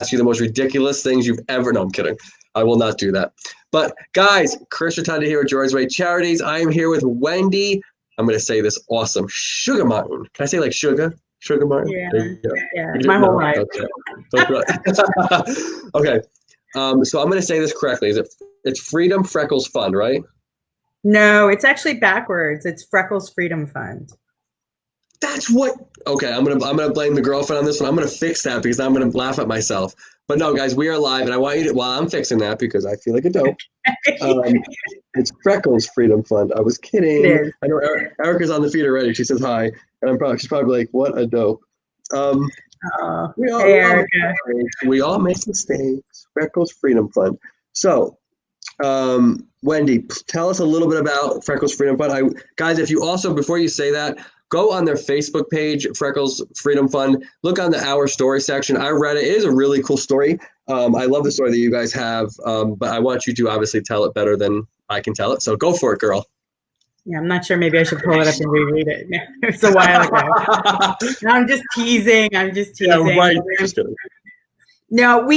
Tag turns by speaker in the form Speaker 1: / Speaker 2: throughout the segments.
Speaker 1: ask you the most ridiculous things you've ever. No, I'm kidding. I will not do that. But guys, Chris Rotunda here at George's Way Charities. I am here with Wendy. I'm going to say this awesome Sugar Martin. Can I say like sugar? Sugar Martin?
Speaker 2: Yeah. My whole life.
Speaker 1: Okay. Okay. So I'm going to say this correctly. It's Freedom Freckles Fund, right?
Speaker 2: No, it's actually backwards. It's Freckles Freedom Fund.
Speaker 1: That's what. Okay, I'm gonna blame the girlfriend on this one. I'm gonna fix that because I'm gonna laugh at myself. But no, guys, we are live, and I want you to. While I'm fixing that because I feel like a dope. It's Freckles Freedom Fund. I was kidding. I know Erica's on the feed already. She says hi, and she's probably like, "What a dope." We all make mistakes. Freckles Freedom Fund. So, Wendy, tell us a little bit about Freckles Freedom Fund. Guys, if you also, before you say that, go on their Facebook page, Freckles Freedom Fund. Look on the Our Story section. I read it. It is a really cool story. I love the story that you guys have, but I want you to obviously tell it better than I can tell it. So go for it, girl.
Speaker 2: Yeah, I'm not sure. Maybe I should pull it up and reread it. It was a while ago. No, I'm just teasing. Yeah, right. Just kidding. No,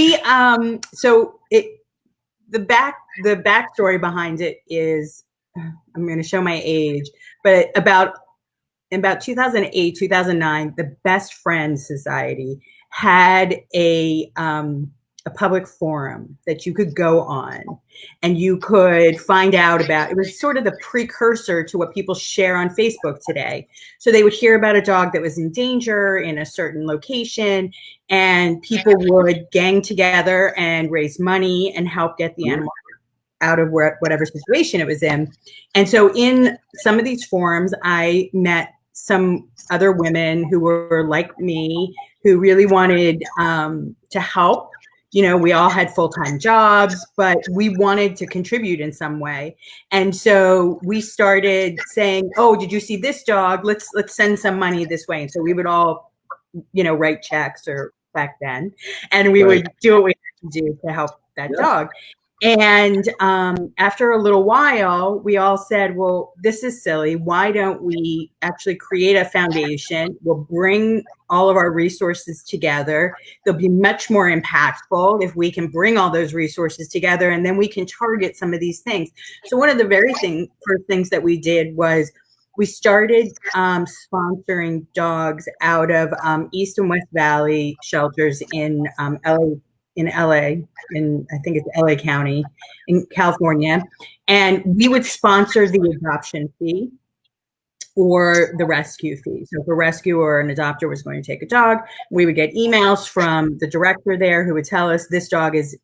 Speaker 2: the backstory behind it is, I'm going to show my age, but in about 2008, 2009, the Best Friends Society had a public forum that you could go on and you could find out about. It was sort of the precursor to what people share on Facebook today. So they would hear about a dog that was in danger in a certain location, and people would gang together and raise money and help get the animal out of whatever situation it was in. And so in some of these forums, I met some other women who were like me, who really wanted to help. You know, we all had full-time jobs, but we wanted to contribute in some way. And so we started saying, oh, did you see this dog? Let's send some money this way. And so we would all, write checks, or back then, and we would do what we had to do to help that dog. And after a little while, we all said, well, this is silly. Why don't we actually create a foundation? We'll bring all of our resources together. They'll be much more impactful if we can bring all those resources together, and then we can target some of these things. So one of the first things that we did was we started sponsoring dogs out of East and West Valley shelters in LA, I think it's LA County in California. And we would sponsor the adoption fee or the rescue fee. So if a rescue or an adopter was going to take a dog, we would get emails from the director there who would tell us this dog is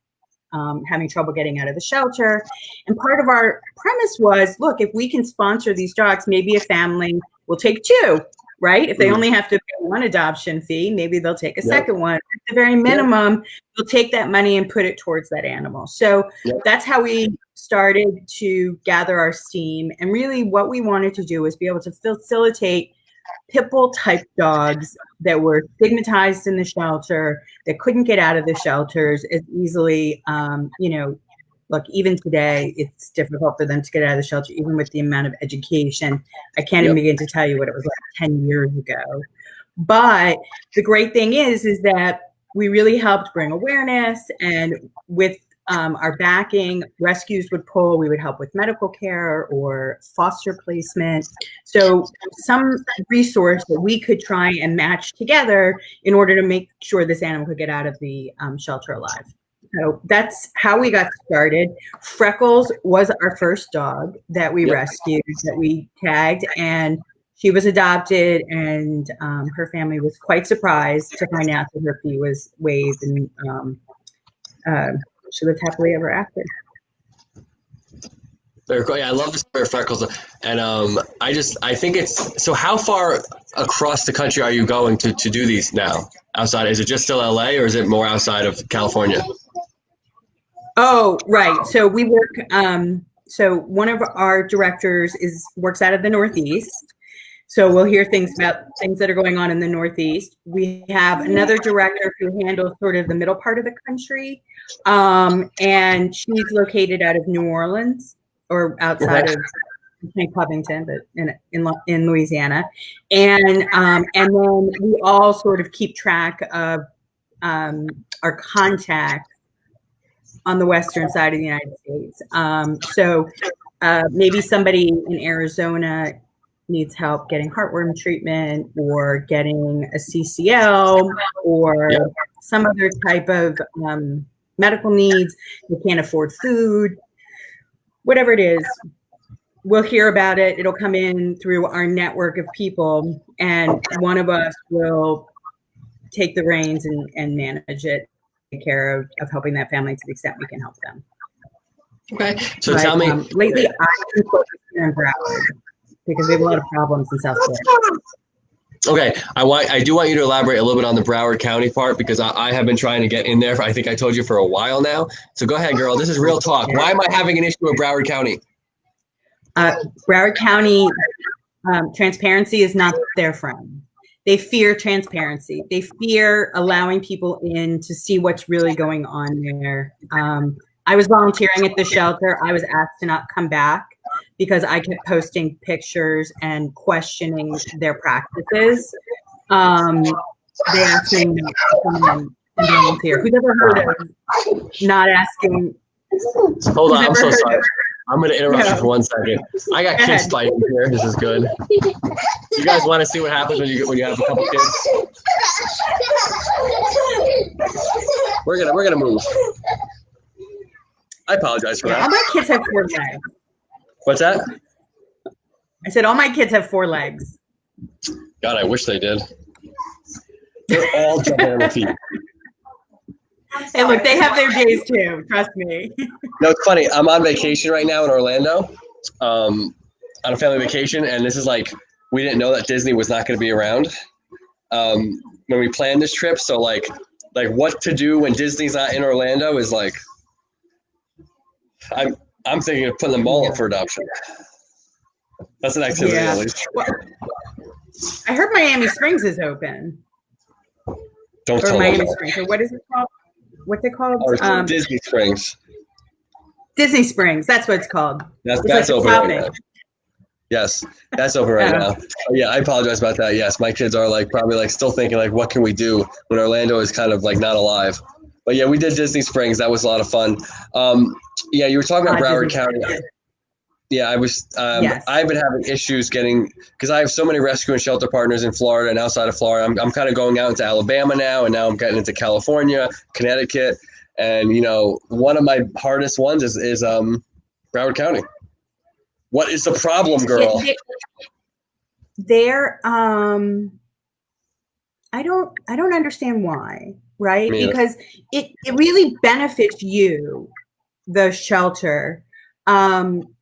Speaker 2: having trouble getting out of the shelter. And part of our premise was, look, if we can sponsor these dogs, maybe a family will take two. Right? If they only have to pay one adoption fee, maybe they'll take a second one. At the very minimum, they'll take that money and put it towards that animal. So that's how we started to gather our steam. And really what we wanted to do was be able to facilitate pit bull type dogs that were stigmatized in the shelter, that couldn't get out of the shelters as easily. Look, even today, it's difficult for them to get out of the shelter, even with the amount of education. I can't even begin to tell you what it was like 10 years ago. But the great thing is that we really helped bring awareness, and with our backing, rescues would pull. We would help with medical care or foster placement. So some resource that we could try and match together in order to make sure this animal could get out of the shelter alive. So that's how we got started. Freckles was our first dog that we rescued, that we tagged, and she was adopted, and her family was quite surprised to find out that her fee was waived, and she lived happily ever after.
Speaker 1: Very cool. Yeah, I love the story of Freckles, and I think it's. So how far across the country are you going to do these now? Outside, is it just still LA, or is it more outside of California?
Speaker 2: Oh, right. So we work. So one of our directors works out of the Northeast. So we'll hear things about things that are going on in the Northeast. We have another director who handles sort of the middle part of the country, and she's located out of New Orleans, or outside of Covington, but in Louisiana. And then we all sort of keep track of our contacts on the western side of the United States. So maybe somebody in Arizona needs help getting heartworm treatment or getting a CCL or some other type of medical needs. They can't afford food, whatever it is. We'll hear about it. It'll come in through our network of people, and one of us will take the reins and manage it, take care of helping that family to the extent we can help them.
Speaker 1: Okay. So tell me.
Speaker 2: Lately, I've been focused here in Broward because we have a lot of problems in South Florida.
Speaker 1: Okay, I do want you to elaborate a little bit on the Broward County part, because I have been trying to get in there. I think I told you for a while now. So go ahead, girl. This is real talk. Why am I having an issue with Broward County?
Speaker 2: Broward County, transparency is not their friend. They fear transparency. They fear allowing people in to see what's really going on there. I was volunteering at the shelter. I was asked to not come back because I kept posting pictures and questioning their practices. They asked me not to come in and volunteer. Who's ever heard of not asking?
Speaker 1: Hold on, I'm so sorry. I'm going to interrupt you for 1 second. I got kids fighting here. This is good. You guys want to see what happens when you have a couple kids? We're gonna move. I apologize for that.
Speaker 2: All my kids have 4 legs.
Speaker 1: What's that?
Speaker 2: I said all my kids have 4 legs.
Speaker 1: God, I wish they did. They're all jumping on the feet.
Speaker 2: Hey, look, they have their days too. Trust me.
Speaker 1: No, it's funny. I'm on vacation right now in Orlando, on a family vacation, and this is like, we didn't know that Disney was not going to be around when we planned this trip. So like what to do when Disney's not in Orlando is like, I'm thinking of putting them all up for adoption. That's an activity, at least.
Speaker 2: Well, I heard Miami Springs is open.
Speaker 1: Don't
Speaker 2: or
Speaker 1: tell
Speaker 2: Miami
Speaker 1: them.
Speaker 2: Springs. Or what is it called? What's it called?
Speaker 1: Or Disney Springs.
Speaker 2: Disney Springs. That's what it's called.
Speaker 1: That's open right now. Yes, that's open right now. Yeah, I apologize about that. Yes, my kids are probably still thinking what can we do when Orlando is kind of not alive. But yeah, we did Disney Springs. That was a lot of fun. Yeah, you were talking about Broward County. Yeah, I was.
Speaker 2: Yes.
Speaker 1: I've been having issues because I have so many rescue and shelter partners in Florida and outside of Florida. I'm kind of going out into Alabama now, and now I'm getting into California, Connecticut, and one of my hardest ones is Broward County. What is the problem, girl?
Speaker 2: They're I don't understand why, right? Because it really benefits you, the shelter.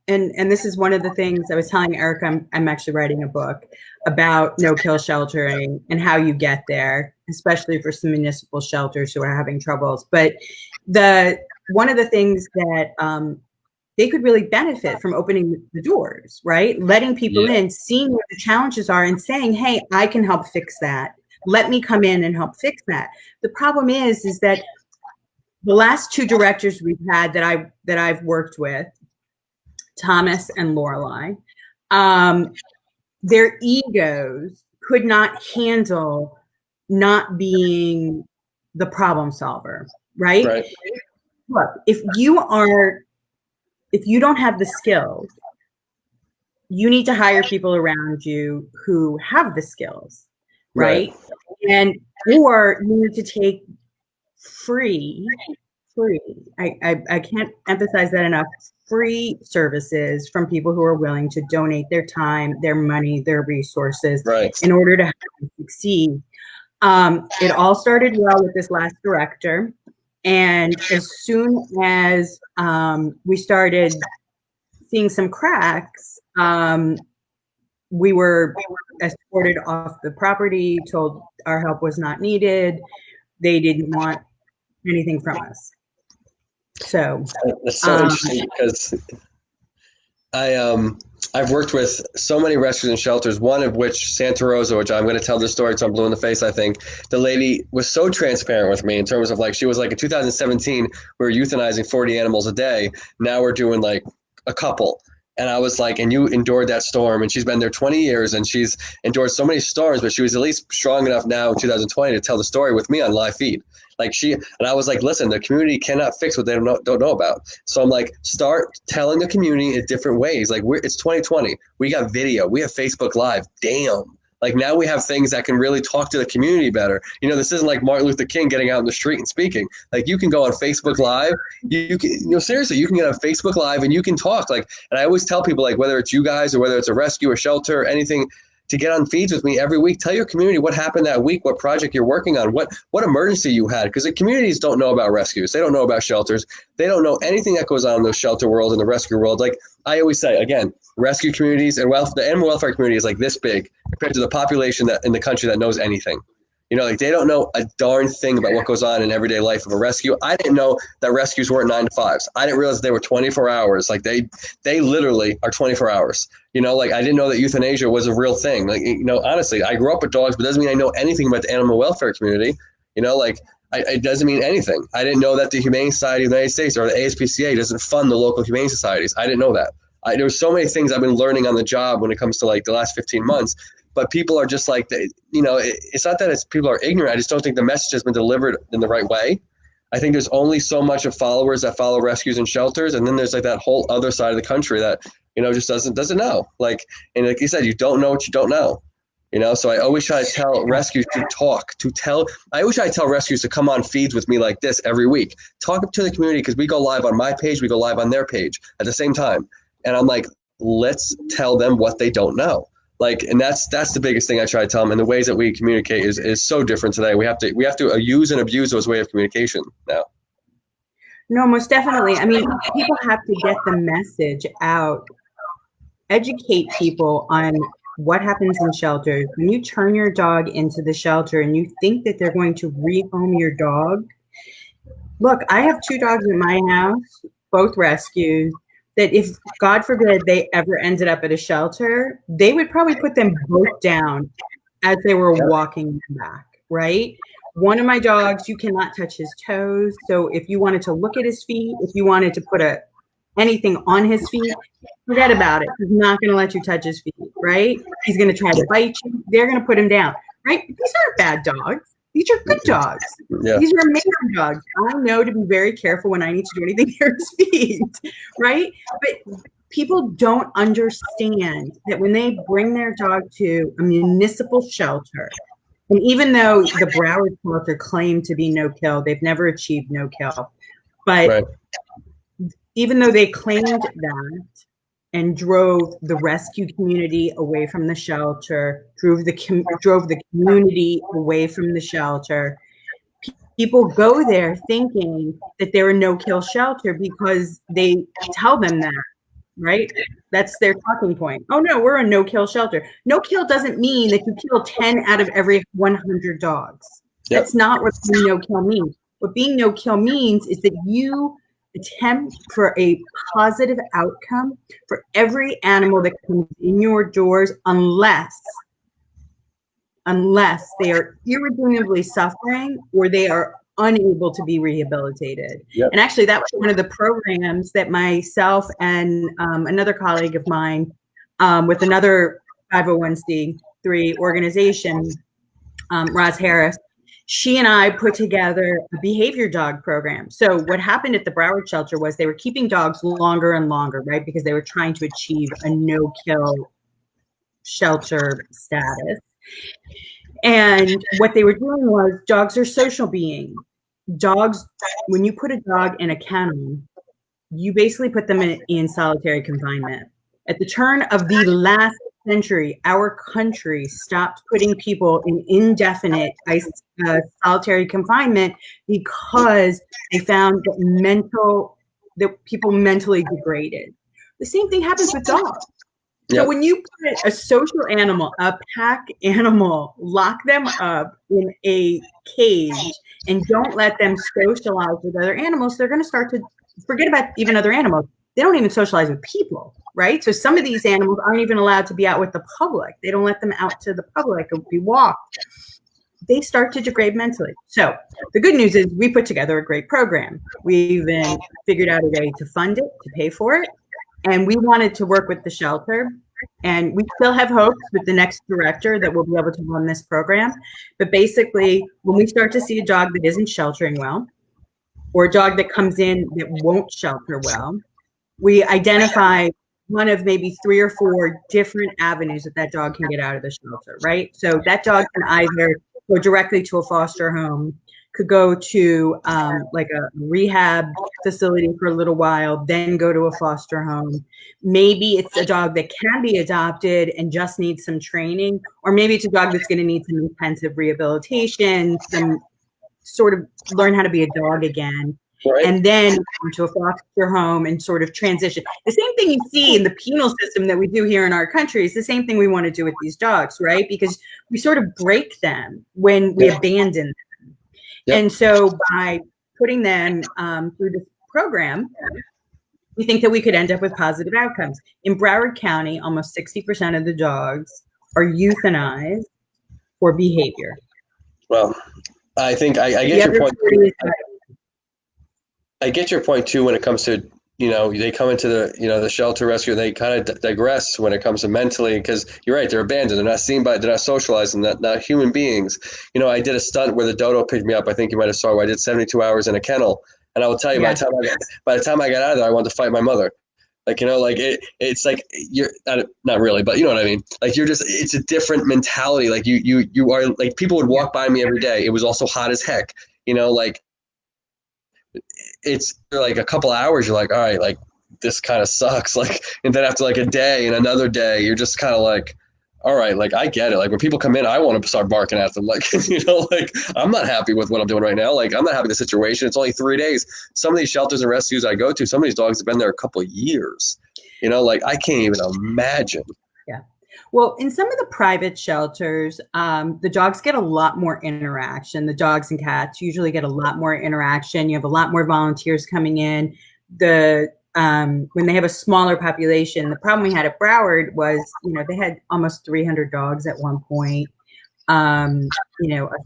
Speaker 2: And this is one of the things I was telling Erica. I'm actually writing a book about no-kill sheltering and how you get there, especially for some municipal shelters who are having troubles. But one of the things that they could really benefit from opening the doors, right? Letting people in, seeing what the challenges are, and saying, "Hey, I can help fix that. Let me come in and help fix that." The problem is that the last 2 directors we've had that I've worked with, Thomas and Lorelei, their egos could not handle not being the problem solver, right? Look, if you don't have the skills, you need to hire people around you who have the skills, right? Or you need to take free. I can't emphasize that enough. Free services from people who are willing to donate their time, their money, their resources in order to help them succeed. It all started well with this last director. And as soon as we started seeing some cracks, we were escorted off the property, told our help was not needed. They didn't want anything from us. So
Speaker 1: that's so interesting, because I've worked with so many rescues and shelters, one of which, Santa Rosa, which I'm going to tell this story till I'm blue in the face. I think the lady was so transparent with me in terms of she was in 2017, we were euthanizing 40 animals a day. Now we're doing a couple. And I was like, and you endured that storm, and she's been there 20 years, and she's endured so many storms, but she was at least strong enough now in 2020 to tell the story with me on live feed. And I was like, listen, the community cannot fix what they don't know about. So I'm like, start telling the community in different ways. Like it's 2020. We got video. We have Facebook Live. Damn. Like now we have things that can really talk to the community better. This isn't like Martin Luther King getting out in the street and speaking. Like you can go on Facebook Live. You can, seriously, you can get on Facebook Live and you can talk. Like, and I always tell people, like, whether it's you guys or whether it's a rescue or shelter or anything, to get on feeds with me every week. Tell your community what happened that week, what project you're working on, what emergency you had, because the communities don't know about rescues. They don't know about shelters. They don't know anything that goes on in the shelter world and the rescue world. Like I always say, again, rescue communities and the animal welfare community is like this big compared to the population that in the country that knows anything. Like they don't know a darn thing about what goes on in everyday life of a rescue. I didn't know that rescues weren't 9 to 5s. I didn't realize they were 24 hours. Like they literally are 24 hours. Like I didn't know that euthanasia was a real thing. Like, honestly, I grew up with dogs, but it doesn't mean I know anything about the animal welfare community. It doesn't mean anything. I didn't know that the Humane Society of the United States or the ASPCA doesn't fund the local humane societies. I didn't know that. There were so many things I've been learning on the job when it comes to like the last 15 months. But people are just like, it's not that people are ignorant. I just don't think the message has been delivered in the right way. I think there's only so much of followers that follow rescues and shelters. And then there's like that whole other side of the country that, just doesn't know. And like you said, you don't know what you don't know. So I always try to tell rescues I always try to tell rescues to come on feeds with me like this every week. Talk to the community because we go live on my page, we go live on their page at the same time. And I'm like, let's tell them what they don't know. And that's the biggest thing I try to tell them. And the ways that we communicate is so different today. We have to use and abuse those ways of communication now.
Speaker 2: No, most definitely. I mean, people have to get the message out, educate people on what happens in shelters. When you turn your dog into the shelter and you think that they're going to rehome your dog, look, I have 2 dogs in my house, both rescues, that if, God forbid, they ever ended up at a shelter, they would probably put them both down as they were walking them back, right? One of my dogs, you cannot touch his toes. So if you wanted to look at his feet, if you wanted to put anything on his feet, forget about it. He's not going to let you touch his feet, right? He's going to try to bite you. They're going to put him down, right? These aren't bad dogs. These are good dogs. Yeah. These are amazing dogs. I know to be very careful when I need to do anything near his feet, right? But people don't understand that when they bring their dog to a municipal shelter, and even though the Broward shelter claimed to be no-kill, they've never achieved no-kill. But even though they claimed that and drove the rescue community away from the shelter, drove the community away from the shelter, people go there thinking that they're a no-kill shelter because they tell them that, right? That's their talking point. Oh no, we're a no-kill shelter. No-kill doesn't mean that you kill 10 out of every 100 dogs. Yep. That's not what being no-kill means. What being no-kill means is that you attempt for a positive outcome for every animal that comes in your doors, unless they are irredeemably suffering or they are unable to be rehabilitated. Yep. And actually, that was one of the programs that myself and another colleague of mine with another 501c3 organization, Roz Harris, she and I put together a behavior dog program. So what happened at the Broward shelter was they were keeping dogs longer and longer, right? Because they were trying to achieve a no-kill shelter status. And what they were doing was, dogs are social beings. Dogs, when you put a dog in a kennel, you basically put them in solitary confinement. At the turn of the last century, our country stopped putting people in indefinite solitary confinement because they found that people mentally degraded. The same thing happens with dogs. Yep. So when you put a social animal, a pack animal, lock them up in a cage and don't let them socialize with other animals, they're going to start to forget about even other animals. They don't even socialize with people, right? So some of these animals aren't even allowed to be out with the public. They don't let them out to the public or be walked. They start to degrade mentally. So the good news is we put together a great program. We even figured out a way to fund it, to pay for it. And we wanted to work with the shelter. And we still have hopes with the next director that we'll be able to run this program. But basically, when we start to see a dog that isn't sheltering well, or a dog that comes in that won't shelter well, we identify one of maybe 3 or 4 different avenues that that dog can get out of the shelter, right? So that dog can either go directly to a foster home, could go to like a rehab facility for a little while, then go to a foster home. Maybe it's a dog that can be adopted and just needs some training, or maybe it's a dog that's going to need some intensive rehabilitation, some sort of learn how to be a dog again. Right. And then to a foster home and sort of transition. The same thing you see in the penal system that we do here in our country is the same thing we want to do with these dogs, right? Because we sort of break them when we abandon them. Yep. And so by putting them through this program, we think that we could end up with positive outcomes. In Broward County, almost 60% of the dogs are euthanized for behavior.
Speaker 1: Well, I think I get your point. I get your point too when it comes to, they come into the, the shelter rescue, and they kind of digress when it comes to mentally, because you're right, they're abandoned. They're not seen they're not socialized, and not human beings. I did a stunt where the dodo picked me up. I think you might have saw where I did 72 hours in a kennel. And I will tell you, by the time I got out of there, I wanted to fight my mother. Like, it's like you're not really, but you know what I mean? Like it's a different mentality. Like you are like, people would walk by me every day. It was also hot as heck, like it's like a couple hours. You're like, all right, like this kind of sucks. Like, and then after like a day and another day, you're just kind of like, all right, like I get it. Like when people come in, I want to start barking at them. Like, like I'm not happy with what I'm doing right now. Like I'm not happy with the situation. It's only 3 days. Some of these shelters and rescues I go to, some of these dogs have been there a couple of years. Like I can't even imagine.
Speaker 2: Yeah. Well, in some of the private shelters, the dogs get a lot more interaction. The dogs and cats usually get a lot more interaction. You have a lot more volunteers coming in. When they have a smaller population, the problem we had at Broward was, they had almost 300 dogs at one point. A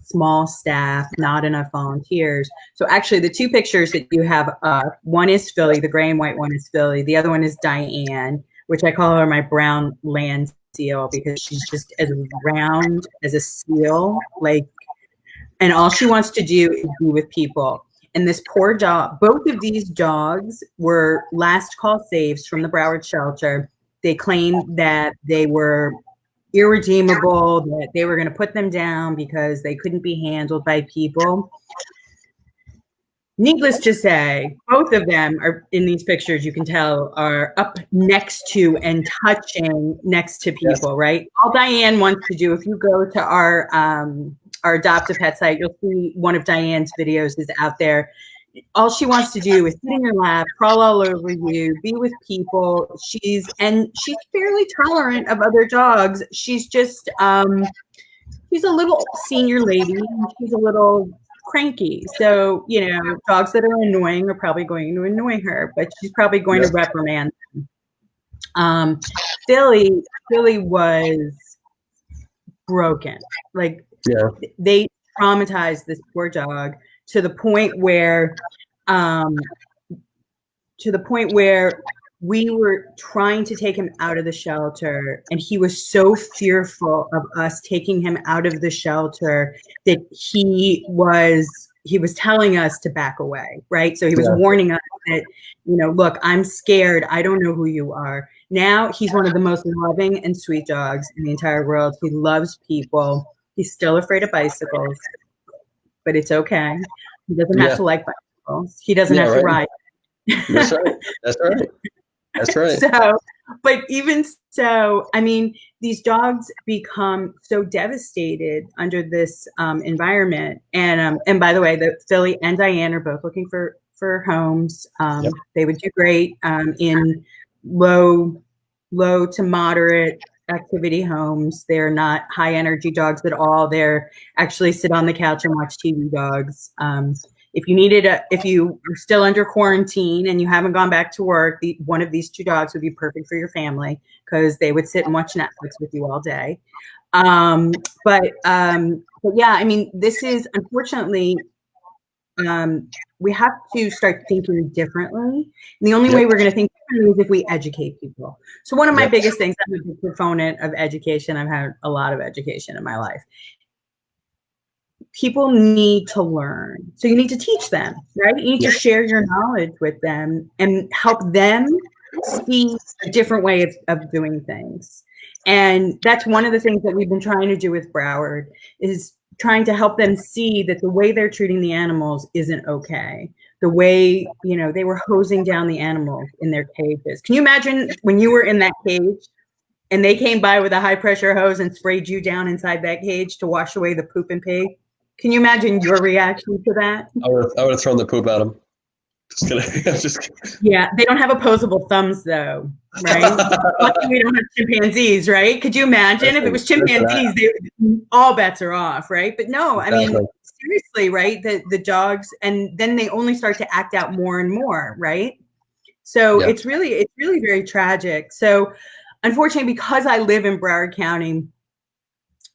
Speaker 2: small staff, not enough volunteers. So actually the 2 pictures that you have up, one is Philly, the gray and white one is Philly. The other one is Diane, which I call her my brown land seal because she's just as round as a seal, and all she wants to do is be with people. And this poor dog, both of these dogs were last call saves from the Broward shelter. They claimed that they were irredeemable, that they were going to put them down because they couldn't be handled by people. Needless to say, both of them are in these pictures, you can tell, are up next to and touching next to people, right? All Diane wants to do, if you go to our Adopt a Pet site, you'll see one of Diane's videos is out there. All she wants to do is sit in your lap, crawl all over you, be with people. She's fairly tolerant of other dogs. She's just, she's a little senior lady. She's a little cranky. So, dogs that are annoying are probably going to annoy her, but she's probably going to reprimand them. Philly was broken. Like, they traumatized this poor dog to the point where we were trying to take him out of the shelter, and he was so fearful of us taking him out of the shelter that he was telling us to back away, right? So he was warning us that, look, I'm scared. I don't know who you are. Now he's one of the most loving and sweet dogs in the entire world. He loves people. He's still afraid of bicycles, but it's okay. He doesn't have to like bicycles. He doesn't have to ride.
Speaker 1: That's right. That's right. That's right.
Speaker 2: So, but even so, I mean, these dogs become so devastated under this environment. And by the way, the Philly and Diane are both looking for homes. They would do great in low to moderate activity homes. They're not high energy dogs at all. They're actually sit on the couch and watch TV dogs. If you are still under quarantine and you haven't gone back to work, one of these 2 dogs would be perfect for your family because they would sit and watch Netflix with you all day. But yeah, I mean, this is unfortunately we have to start thinking differently. And the only way we're going to think differently is if we educate people. So one of my biggest things, I'm a big proponent of education. I've had a lot of education in my life. People need to learn. So you need to teach them, right? You need to share your knowledge with them and help them see a different way of doing things. And that's one of the things that we've been trying to do with Broward, is trying to help them see that the way they're treating the animals isn't okay. The way, they were hosing down the animals in their cages. Can you imagine when you were in that cage and they came by with a high pressure hose and sprayed you down inside that cage to wash away the poop and pee? Can you imagine your reaction to that?
Speaker 1: I would have thrown the poop at them. Just kidding.
Speaker 2: Yeah, they don't have opposable thumbs though, right? Luckily we don't have chimpanzees, right? Could you imagine if it was chimpanzees, all bets are off, right? But no, I mean, seriously, right? The dogs, and then they only start to act out more and more, right? So it's really very tragic. So unfortunately, because I live in Broward County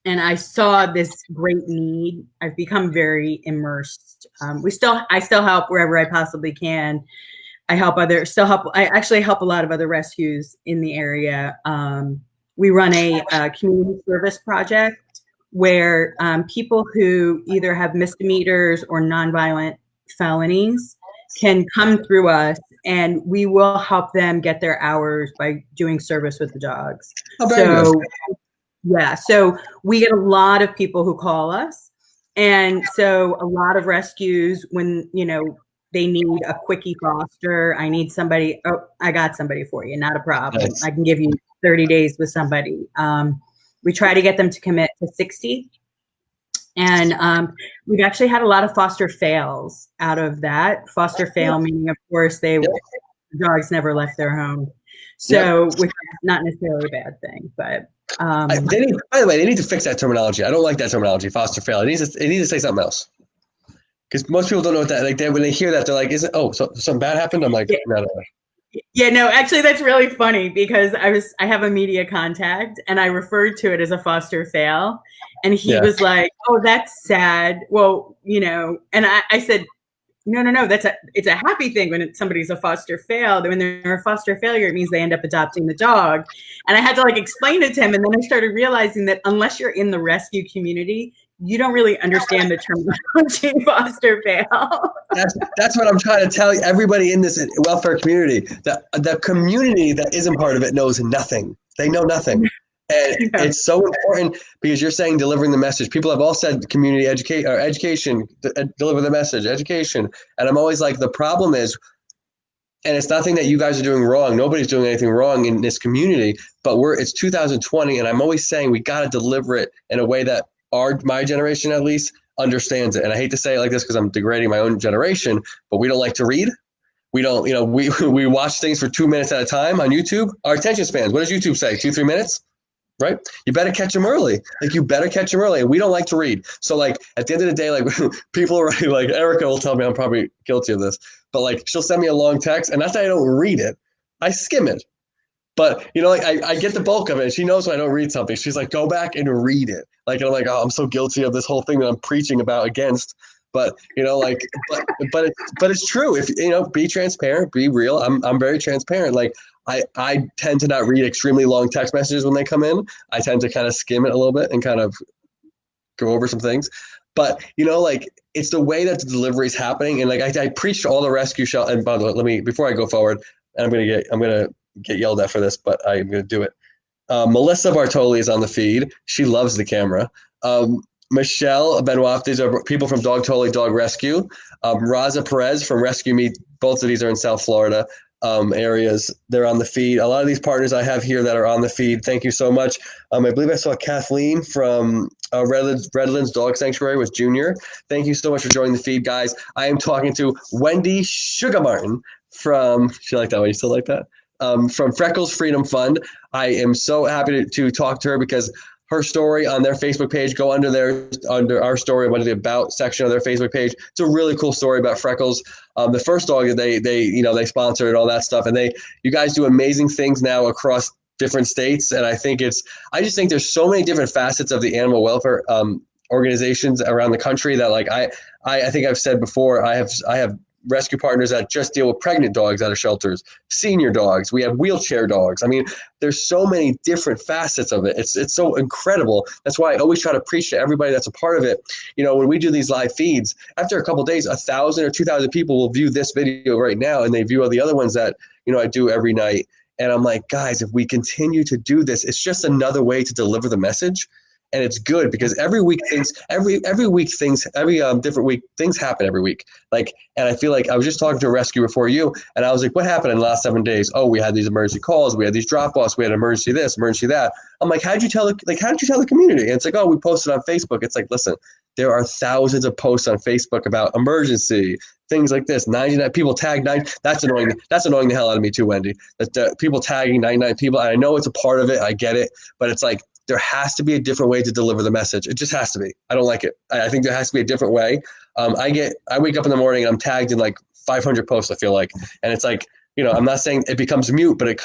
Speaker 2: and I saw this great need, I've become very immersed. I still help wherever I possibly can. I actually help a lot of other rescues in the area. We run a community service project where people who either have misdemeanors or nonviolent felonies can come through us, and we will help them get their hours by doing service with the dogs. So we get a lot of people who call us. And so a lot of rescues, when, they need a quickie foster, I need somebody, I got somebody for you, not a problem. Nice. I can give you 30 days with somebody. We try to get them to commit to 60. And we've actually had a lot of foster fails out of that. Foster fail meaning, of course, the dogs never left their home. So, which is not necessarily a bad thing, but
Speaker 1: by the way, they need to fix that terminology. I don't like that terminology, foster fail. It needs to say something else. Because most people don't know what that, like, when they hear that, they're like, so something bad happened? I'm like, no.
Speaker 2: Yeah, no, actually that's really funny, because I have a media contact and I referred to it as a foster fail. And he was like, oh, that's sad. Well, and I said, no, it's a happy thing when somebody's a foster fail. When they're a foster failure, it means they end up adopting the dog. And I had to explain it to him. And then I started realizing that unless you're in the rescue community, you don't really understand the terminology foster fail.
Speaker 1: That's what I'm trying to tell everybody in this welfare community. The community that isn't part of it knows nothing. They know nothing. And it's so important, because you're saying delivering the message. People have all said community education, deliver the message, education. And I'm always like, the problem is, and it's nothing that you guys are doing wrong. Nobody's doing anything wrong in this community, but it's 2020. And I'm always saying we got to deliver it in a way that my generation at least understands it. And I hate to say it like this because I'm degrading my own generation, but we don't like to read. We don't, we watch things for 2 minutes at a time on YouTube. Our attention spans, what does YouTube say? 2-3 minutes? Right? You better catch them early. You better catch them early. And we don't like to read. So at the end of the day, people are like, Erica will tell me I'm probably guilty of this, but she'll send me a long text, and not that I don't read it. I skim it. But, I get the bulk of it. She knows when I don't read something. She's like, go back and read it. And I'm like, oh, I'm so guilty of this whole thing that I'm preaching about against. But, but it's true. If, be transparent, be real. I'm very transparent. I tend to not read extremely long text messages when they come in. I tend to kind of skim it a little bit and kind of go over some things. But, it's the way that the delivery is happening. And I preach to all the rescue shelters. And by the way, before I go forward, and I'm going to get yelled at for this, but I'm going to do it. Melissa Bartoli is on the feed. She loves the camera. Michelle Benoit, these are people from Dog Totally Dog Rescue. Raza Perez from Rescue Me. Both of these are in South Florida areas. They're on the feed. A lot of these partners I have here that are on the feed. Thank you so much. I believe I saw Kathleen from Redlands Dog Sanctuary with Junior. Thank you so much for joining the feed, guys. I am talking to Wendy Sugar Martin from, she like that one? You still like that? From Freckles Freedom Fund. I am so happy to talk to her, because her story on their Facebook page, go under our story, under the About section of their Facebook page. It's a really cool story about Freckles. The first dog they sponsored and all that stuff. And you guys do amazing things now across different states. And I just think there's so many different facets of the animal welfare organizations around the country that like I think I've said before, I have rescue partners that just deal with pregnant dogs out of shelters, senior dogs. We have wheelchair dogs. I mean, there's so many different facets of it. It's so incredible. That's why I always try to preach to everybody that's a part of it. You know, when we do these live feeds, after a couple of days, 1,000 or 2,000 people will view this video right now, and they view all the other ones that, you know, I do every night. And I'm like, guys, if we continue to do this, it's just another way to deliver the message. And it's good because every different week things happen every week. Like, and I feel like I was just talking to a rescue before you, and I was like, what happened in the last 7 days? Oh, we had these emergency calls, we had these drop offs, we had emergency this, emergency that. I'm like, how did you tell the community? And it's like, oh, we posted on Facebook. It's like, listen, there are thousands of posts on Facebook about emergency things like this. 99 people tag 9. That's annoying. That's annoying the hell out of me too, Wendy. That people tagging 99 people. And I know it's a part of it. I get it, but it's like, there has to be a different way to deliver the message. It just has to be. I don't like it. I think there has to be a different way. I wake up in the morning and I'm tagged in like 500 posts, I feel like. And it's like, you know, I'm not saying it becomes mute, but it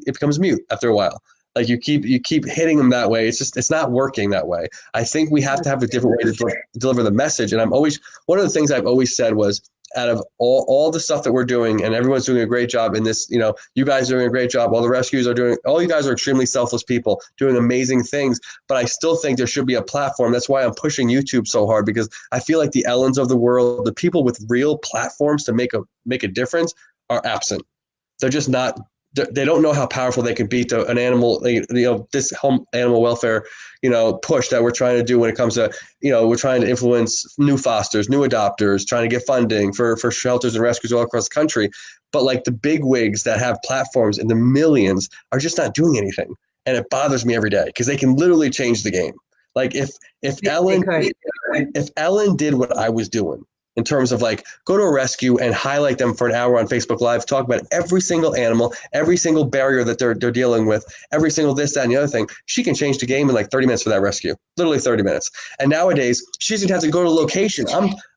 Speaker 1: becomes mute after a while. Like you keep hitting them that way. It's not working that way. I think we have to have a different way to deliver the message. And one of the things I've always said was, out of all the stuff that we're doing, and everyone's doing a great job in this, you know, you guys are doing a great job. All the rescues are doing, all you guys are extremely selfless people doing amazing things. But I still think there should be a platform. That's why I'm pushing YouTube so hard, because I feel like the Ellens of the world, the people with real platforms to make a difference are absent. They're just not. They don't know how powerful they can be to an animal, you know, this home animal welfare, you know, push that we're trying to do when it comes to, you know, we're trying to influence new fosters, new adopters, trying to get funding for shelters and rescues all across the country. But like the big wigs that have platforms in the millions are just not doing anything. And it bothers me every day because they can literally change the game. Like if Ellen did what I was doing, in terms of like, go to a rescue and highlight them for an hour on Facebook Live, talk about every single animal, every single barrier that they're dealing with, every single this, that, and the other thing. She can change the game in like 30 minutes for that rescue, literally 30 minutes. And nowadays, she doesn't have to go to a location.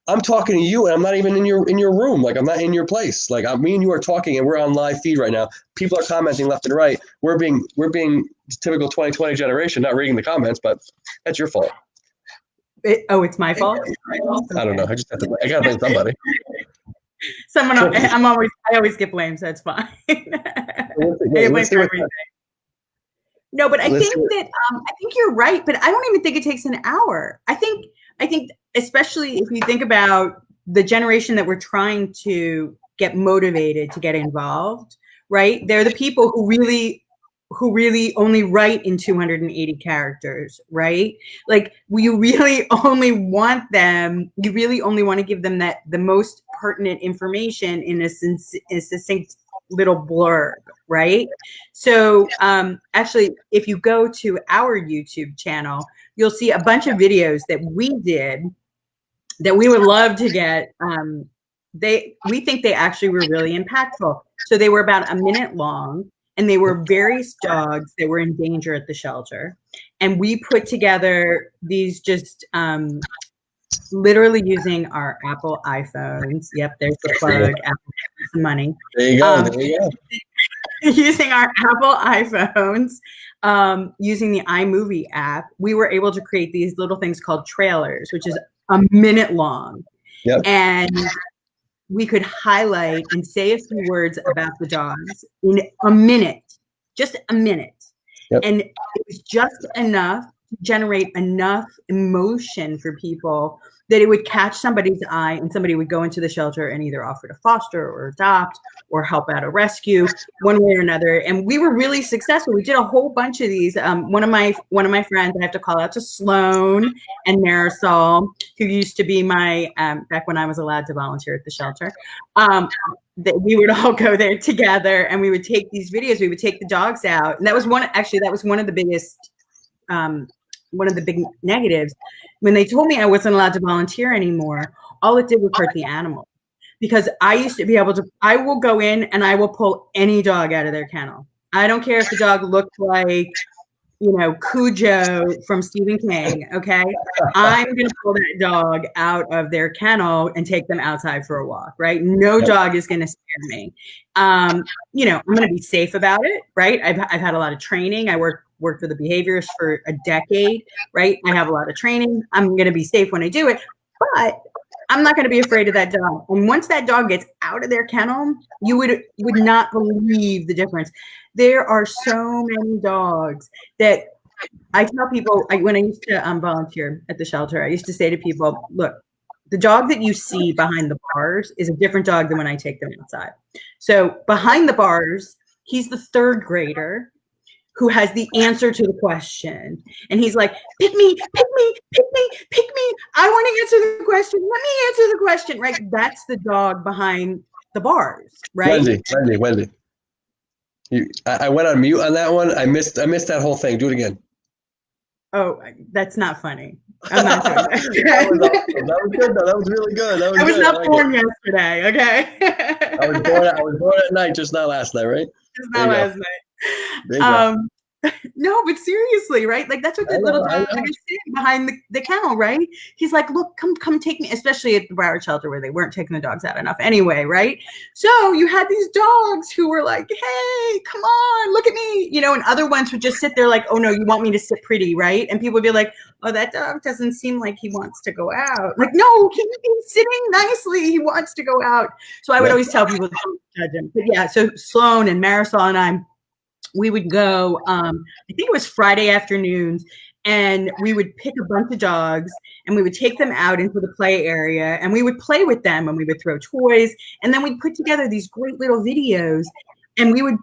Speaker 1: I'm talking to you, and I'm not even in your room. Like I'm not in your place. Like me and you are talking, and we're on live feed right now. People are commenting left and right. We're being typical 2020 generation, not reading the comments, but that's your fault.
Speaker 2: It's my fault?
Speaker 1: I don't know. I got to blame somebody.
Speaker 2: I always get blamed, so it's fine. No, but I think you're right, but I don't even think it takes an hour. I think especially if you think about the generation that we're trying to get motivated to get involved, right? They're the people who really only write in 280 characters, right? Like you really only want to give them the most pertinent information in a succinct little blurb, right? So actually, if you go to our YouTube channel, you'll see a bunch of videos that we did that we would love to get. We think they actually were really impactful. So they were about a minute long. And they were various dogs that were in danger at the shelter. And we put together these just literally using our Apple iPhones. Yep, there's the plug. Apple some money.
Speaker 1: There you go.
Speaker 2: Using our Apple iPhones, using the iMovie app, we were able to create these little things called trailers, which is a minute long.
Speaker 1: Yep.
Speaker 2: And we could highlight and say a few words about the dogs in a minute, just a minute.
Speaker 1: Yep.
Speaker 2: And it was just enough to generate enough emotion for people that it would catch somebody's eye, and somebody would go into the shelter and either offer to foster or adopt or help out a rescue one way or another. And we were really successful. We did a whole bunch of these. One of my friends, I have to call out to Sloan and Marisol, who used to be my, back when I was allowed to volunteer at the shelter, that we would all go there together and we would take these videos, we would take the dogs out. And that was one of the biggest, one of the big negatives. When they told me I wasn't allowed to volunteer anymore, all it did was hurt the animal. Because I used to be able to, I will go in and I will pull any dog out of their kennel. I don't care if the dog looked like, Cujo from Stephen King, okay? I'm going to pull that dog out of their kennel and take them outside for a walk, right? No dog is going to scare me. I'm going to be safe about it, right? I've had a lot of training. I work worked with a behaviorist for a decade, right? I have a lot of training. I'm going to be safe when I do it, but I'm not going to be afraid of that dog. And once that dog gets out of their kennel, you would not believe the difference. There are so many dogs that I tell people, when I used to volunteer at the shelter, I used to say to people, look, the dog that you see behind the bars is a different dog than when I take them outside. So behind the bars, he's the third grader who has the answer to the question. And he's like, pick me, pick me, pick me, pick me. I want to answer the question. Let me answer the question, right? That's the dog behind the bars, right?
Speaker 1: Wendy. I went on mute on that one. I missed that whole thing. Do it again.
Speaker 2: Oh, that's not funny. I'm not doing that.
Speaker 1: That was awesome. That was good though. That was really good.
Speaker 2: I was not born yesterday, okay?
Speaker 1: I was born at night, just not last night, right?
Speaker 2: Just not last night. No, but seriously, right? Like that's what the little dog is sitting behind the kennel, right? He's like, look, come take me, especially at the Broward shelter where they weren't taking the dogs out enough anyway, right? So you had these dogs who were like, hey, come on, look at me, and other ones would just sit there like, oh no, you want me to sit pretty, right? And people would be like, oh, that dog doesn't seem like he wants to go out. Like, no, he's sitting nicely. He wants to go out. So I would always tell people, don't judge him. But yeah, so Sloan and Marisol and we would go, I think it was Friday afternoons, and we would pick a bunch of dogs and we would take them out into the play area and we would play with them and we would throw toys. And then we'd put together these great little videos and we would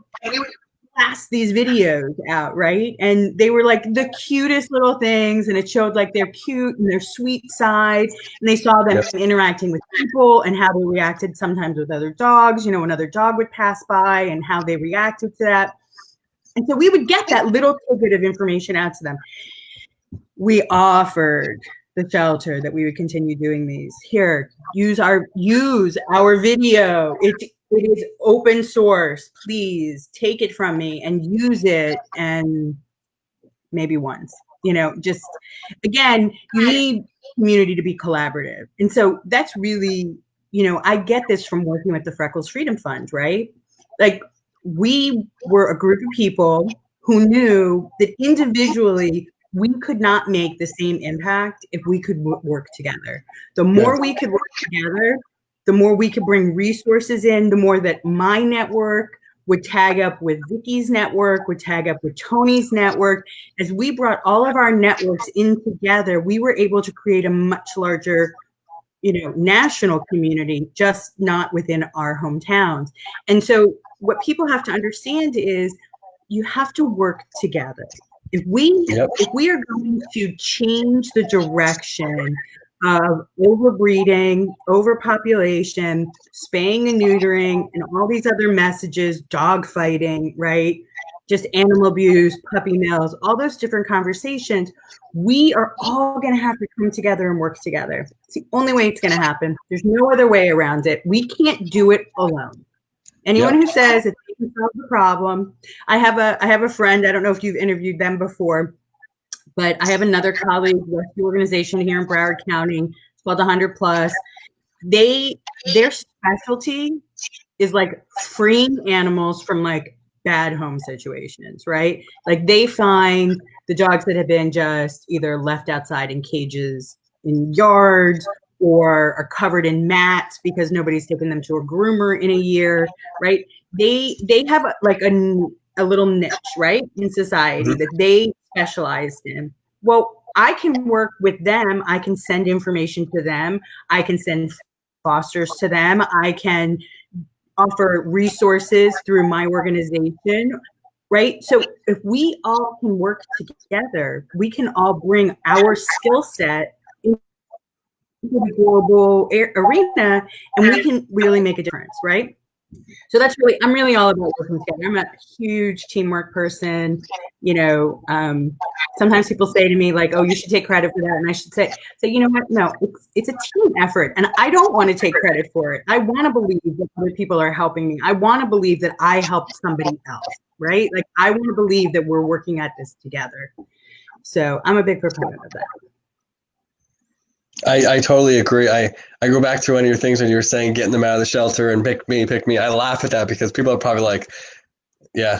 Speaker 2: pass these videos out, right? And they were like the cutest little things, and it showed like their cute and their sweet side. And they saw them interacting with people and how they reacted sometimes with other dogs, another dog would pass by and how they reacted to that. And so we would get that little tidbit of information out to them. We offered the shelter that we would continue doing these. Here, use our video. It is open source. Please take it from me and use it. And maybe once, just again, you need community to be collaborative. And so that's really, I get this from working with the Freckles Freedom Fund, right? Like, we were a group of people who knew that individually we could not make the same impact if we could work together. The more we could work together, the more we could bring resources in, the more that my network would tag up with Vicky's network, would tag up with Tony's network. As we brought all of our networks in together, we were able to create a much larger national community, just not within our hometowns. And so what people have to understand is you have to work together. If we are going to change the direction of overbreeding, overpopulation, spaying and neutering, and all these other messages, dog fighting, right? Just animal abuse, puppy mills, all those different conversations, we are all going to have to come together and work together. It's the only way it's going to happen. There's no other way around it. We can't do it alone. Anyone who says that they can solve the problem, I have a friend, I don't know if you've interviewed them before, but I have another colleague, rescue organization here in Broward County. It's called 100 Plus. Their specialty is like freeing animals from like bad home situations, right? Like they find the dogs that have been just either left outside in cages in yards or are covered in mats because nobody's taken them to a groomer in a year, right? They have a little niche, right, in society that they specialized in. Well, I can work with them. I can send information to them. I can send fosters to them. I can offer resources through my organization, right? So if we all can work together, we can all bring our skill set into the global arena, and we can really make a difference, right? So I'm really all about working together. I'm a huge teamwork person. Sometimes people say to me like, oh, you should take credit for that. And I should say, you know what? No, it's a team effort. And I don't want to take credit for it. I want to believe that other people are helping me. I want to believe that I helped somebody else, right? Like I want to believe that we're working at this together. So I'm a big proponent of that.
Speaker 1: I totally agree. I go back to one of your things when you were saying getting them out of the shelter and pick me. I laugh at that because people are probably like, Yeah,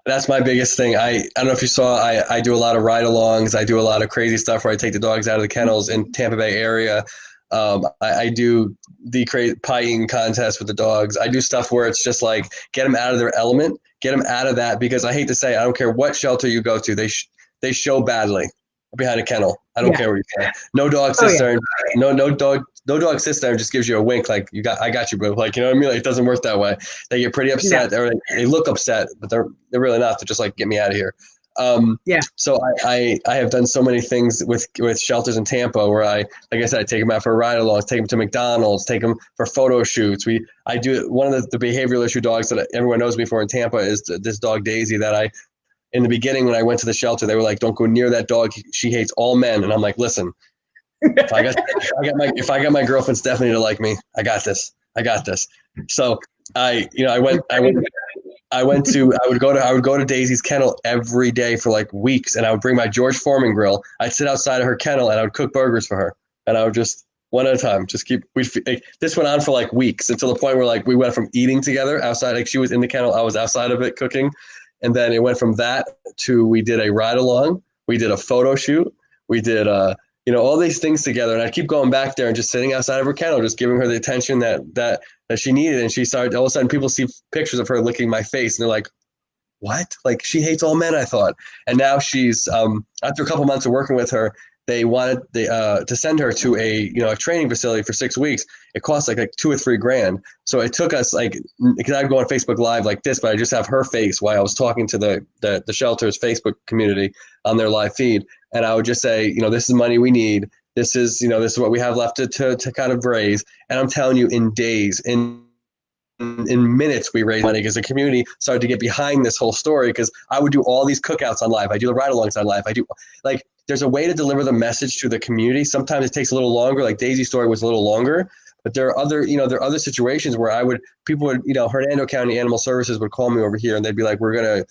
Speaker 1: that's my biggest thing. I don't know if you saw, I do a lot of ride-alongs. I do a lot of crazy stuff where I take the dogs out of the kennels in Tampa Bay area. I do the crazy pie eating contest with the dogs. I do stuff where it's just like get them out of their element, get them out of that, because I hate to say, I don't care what shelter you go to, they show badly behind a kennel. I don't
Speaker 2: Yeah.
Speaker 1: care what you say. No dog
Speaker 2: Oh,
Speaker 1: sits
Speaker 2: yeah.
Speaker 1: there, and, no dog sits there and just gives you a wink like I got you, bro. Like, you know what I mean? Like, it doesn't work that way. They get pretty
Speaker 2: No.
Speaker 1: upset, or they look upset, but they're really not. They're just like, get me out of here.
Speaker 2: Yeah.
Speaker 1: So I have done so many things with shelters in Tampa where like I said, I take them out for ride alongs, take them to McDonald's, take them for photo shoots. I do one of the behavioral issue dogs that everyone knows me for in Tampa is this dog Daisy that in the beginning when I went to the shelter, they were like, don't go near that dog. She hates all men. And I'm like, listen, if I got my girlfriend Stephanie to like me, I got this. I got this. So I would go to Daisy's kennel every day for like weeks, and I would bring my George Foreman grill. I'd sit outside of her kennel and I would cook burgers for her, and I would just one at a time just keep. This went on for like weeks until the point where like we went from eating together outside, like she was in the kennel, I was outside of it cooking, and then it went from that to we did a ride along, we did a photo shoot, we did all these things together, and I keep going back there and just sitting outside of her kennel, just giving her the attention that she needed. And she started, all of a sudden people see pictures of her licking my face and they're like, what? Like, she hates all men, I thought. And now she's, after a couple months of working with her, they wanted to send her to a training facility for 6 weeks. It costs like $2 or $3 grand. So it took us because I'd go on Facebook Live like this, but I just have her face while I was talking to the shelter's Facebook community on their live feed. And I would just say, this is money we need. This is what we have left to kind of raise. And I'm telling you, in days, in minutes, we raised money because the community started to get behind this whole story, because I would do all these cookouts on live. I do the ride-alongs on live. I do, like, there's a way to deliver the message to the community. Sometimes it takes a little longer, like Daisy's story was a little longer, but there are other situations where people would, Hernando County Animal Services would call me over here and they'd be like, we're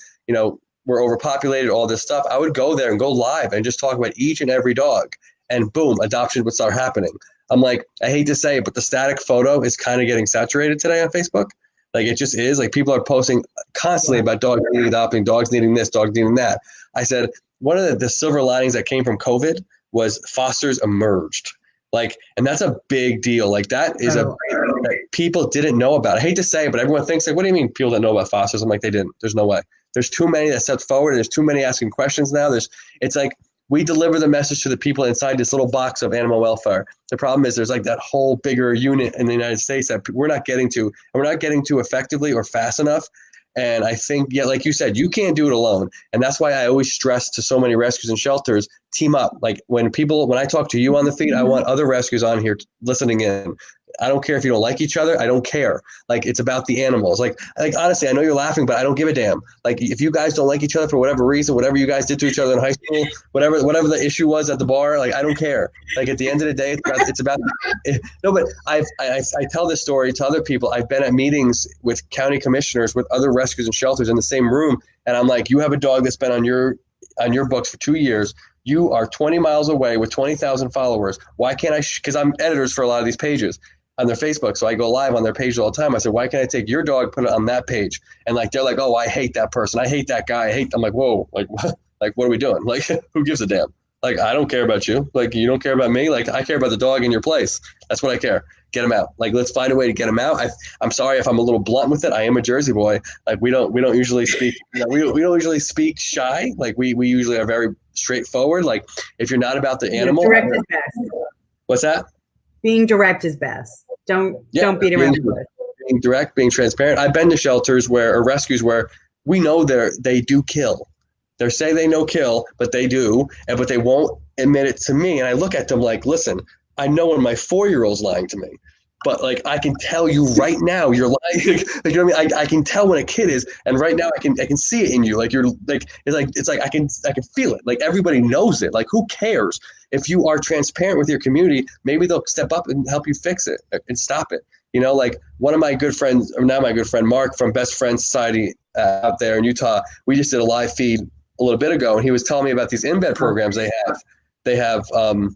Speaker 1: overpopulated, all this stuff. I would go there and go live and just talk about each and every dog, and boom, adoption would start happening. I'm like, I hate to say it, but the static photo is kind of getting saturated today on Facebook. Like, it just is. Like, people are posting constantly about dogs needing adopting, dogs needing this, dogs needing that. I said, one of the silver linings that came from COVID was fosters emerged. Like, and that's a big deal. Like, that is that people didn't know about. I hate to say it, but everyone thinks, like, what do you mean people didn't know about fosters? I'm like, they didn't. There's no way. There's too many that stepped forward, and there's too many asking questions now. It's like, we deliver the message to the people inside this little box of animal welfare. The problem is there's like that whole bigger unit in the United States that we're not getting to, and we're not getting to effectively or fast enough. And I think, yeah, like you said, you can't do it alone. And that's why I always stress to so many rescues and shelters, team up. Like, when I talk to you on the feed, I want other rescues on here listening in. I don't care if you don't like each other. I don't care. Like, it's about the animals. Like honestly, I know you're laughing, but I don't give a damn. Like, if you guys don't like each other for whatever reason, whatever you guys did to each other in high school, whatever the issue was at the bar, like, I don't care. Like, at the end of the day, it's about no. But I tell this story to other people. I've been at meetings with county commissioners, with other rescues and shelters in the same room, and I'm like, you have a dog that's been on your books for 2 years. You are 20 miles away with 20,000 followers. Why can't I? Because I'm editors for a lot of these pages on their Facebook, so I go live on their page all the time. I said, why can't I take your dog, put it on that page? And like, they're like, oh, I hate that person. I hate that guy. I'm like, whoa, like, what? Like, what are we doing? Like, who gives a damn? Like, I don't care about you. Like, you don't care about me. Like, I care about the dog in your place. That's what I care. Get him out. Like, let's find a way to get him out. I'm sorry if I'm a little blunt with it. I am a Jersey boy. Like, we don't usually speak. We don't usually speak shy. Like, we usually are very straightforward. Like, if you're not about the animal,
Speaker 2: direct is best.
Speaker 1: What's that?
Speaker 2: Being direct is best. Don't beat around the bush.
Speaker 1: Being direct, being transparent. I've been to shelters or rescues where we know they do kill. They say they no kill, but they do, but they won't admit it to me. And I look at them like, listen, I know when my 4-year-old's lying to me, but like, I can tell you right now you're lying. Like, you know what I mean? I can tell when a kid is, and right now I can see it in you. Like, you're like, it's like I can feel it. Like, everybody knows it. Like, who cares? If you are transparent with your community, maybe they'll step up and help you fix it and stop it. Like, one of my good friends, or not my good friend, Mark from Best Friends Society out there in Utah, we just did a live feed a little bit ago, and he was telling me about these embed programs they have.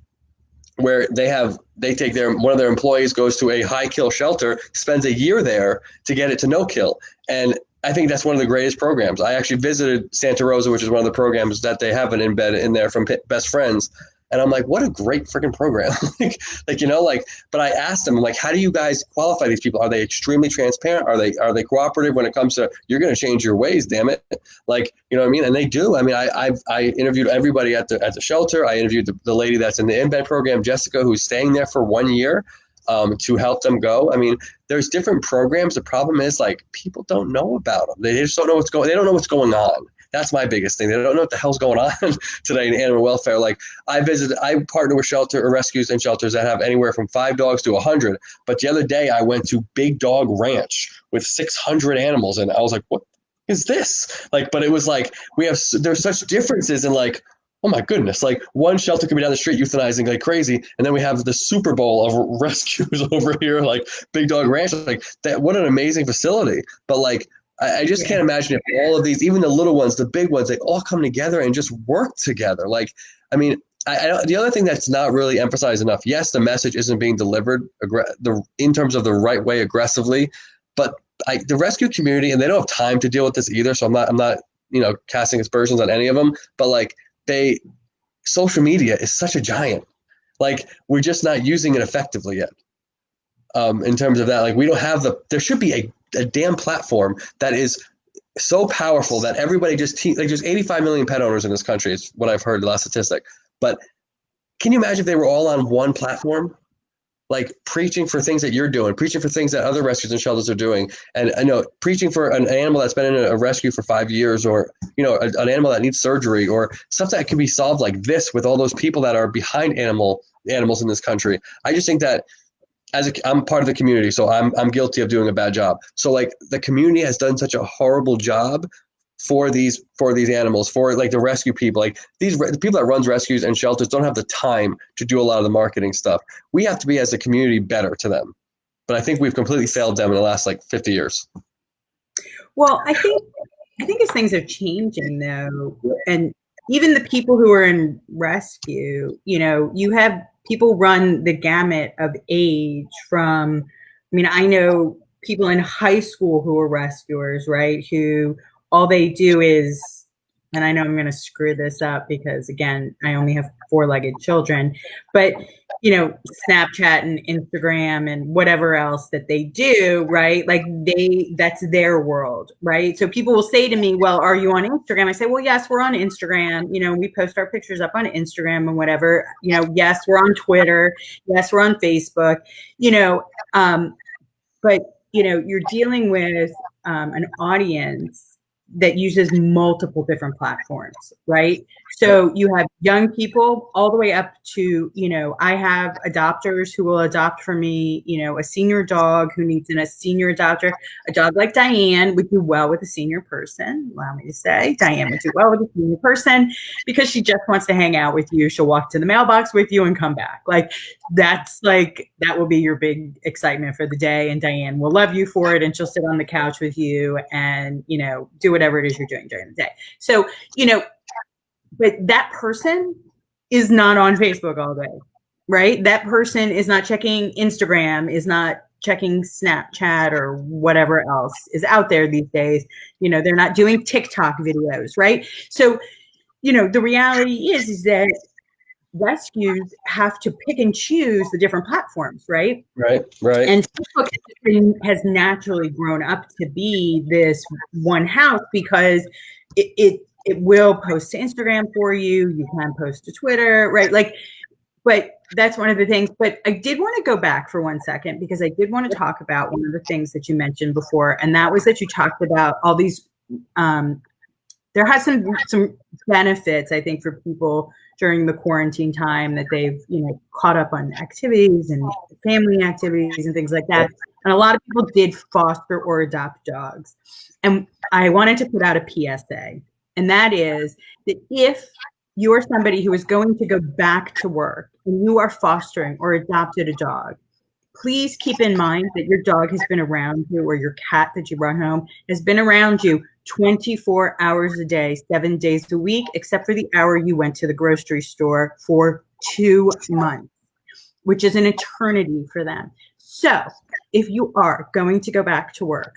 Speaker 1: Where they take one of their employees goes to a high kill shelter, spends a year there to get it to no kill. And I think that's one of the greatest programs. I actually visited Santa Rosa, which is one of the programs that they have an embed in there from Best Friends. And I'm like, what a great freaking program. But I asked them, like, how do you guys qualify these people? Are they extremely transparent? Are they cooperative when it comes to, you're going to change your ways, damn it. Like, you know what I mean? And they do. I mean, I interviewed everybody at the shelter. I interviewed the lady that's in the embed program, Jessica, who's staying there for 1 year. To help them go. I mean, there's different programs. The problem is, like, people don't know about them. They just don't know they don't know what's going on. That's my biggest thing. They don't know what the hell's going on today in animal welfare. Like, I partner with shelter or rescues and shelters that have anywhere from 5 dogs to 100. But the other day I went to Big Dog Ranch with 600 animals, and I was like, what is this? Like, but it was like, there's such differences in, like, oh my goodness, like, one shelter could be down the street euthanizing like crazy, and then we have the Super Bowl of rescues over here, like Big Dog Ranch. Like, that, what an amazing facility. But, like, I just can't imagine if all of these, even the little ones, the big ones, they all come together and just work together. Like, I mean, the other thing that's not really emphasized enough, yes, the message isn't being delivered in terms of the right way aggressively, but the rescue community, and they don't have time to deal with this either, so I'm not casting aspersions on any of them, but, like, social media is such a giant. Like, we're just not using it effectively yet. In terms of that, like, we don't have there should be a damn platform that is so powerful that everybody there's 85 million pet owners in this country. It's what I've heard, the last statistic. But can you imagine if they were all on one platform? Like, preaching for things that you're doing, preaching for things that other rescues and shelters are doing. And I know, preaching for an animal that's been in a rescue for 5 years, or, an animal that needs surgery, or stuff that can be solved like this with all those people that are behind animals in this country. I just think that I'm part of the community, so I'm guilty of doing a bad job. So, like, the community has done such a horrible job for these animals, for, like, the rescue people. Like, the people that runs rescues and shelters don't have the time to do a lot of the marketing stuff. We have to be, as a community, better to them. But I think we've completely failed them in the last, like, 50 years.
Speaker 2: Well, I think as things are changing, though, and even the people who are in rescue, you have people run the gamut of age from, I mean, I know people in high school who are rescuers, right? Who all they do is, and I know I'm going to screw this up because, again, I only have 4-legged children, but, Snapchat and Instagram and whatever else that they do, right? Like, that's their world, right? So people will say to me, well, are you on Instagram? I say, well, yes, we're on Instagram. We post our pictures up on Instagram and whatever, yes, we're on Twitter. Yes, we're on Facebook, but, you're dealing with an audience that uses multiple different platforms, right? So you have young people all the way up to, I have adopters who will adopt for me, a senior dog who needs a senior adopter. A dog like Diane would do well with a senior person. Allow me to say, Diane would do well with a senior person because she just wants to hang out with you. She'll walk to the mailbox with you and come back. Like, that will be your big excitement for the day. And Diane will love you for it. And she'll sit on the couch with you and, do whatever it is you're doing during the day. So, but that person is not on Facebook all day, right? That person is not checking Instagram, is not checking Snapchat or whatever else is out there these days. They're not doing TikTok videos, right? So, the reality is that rescues have to pick and choose the different platforms, right?
Speaker 1: Right.
Speaker 2: And Facebook has naturally grown up to be this one house because it will post to Instagram for you. You can post to Twitter, right? Like, but that's one of the things. But I did want to go back for 1 second because I did want to talk about one of the things that you mentioned before, and that was that you talked about all these. There has some benefits, I think, for people during the quarantine time that they've, caught up on activities and family activities and things like that. And a lot of people did foster or adopt dogs. And I wanted to put out a PSA, and that is that if you are somebody who is going to go back to work and you are fostering or adopted a dog, please keep in mind that your dog has been around you, or your cat that you brought home has been around you 24 hours a day, 7 days a week, except for the hour you went to the grocery store for 2 months, which is an eternity for them. So if you are going to go back to work,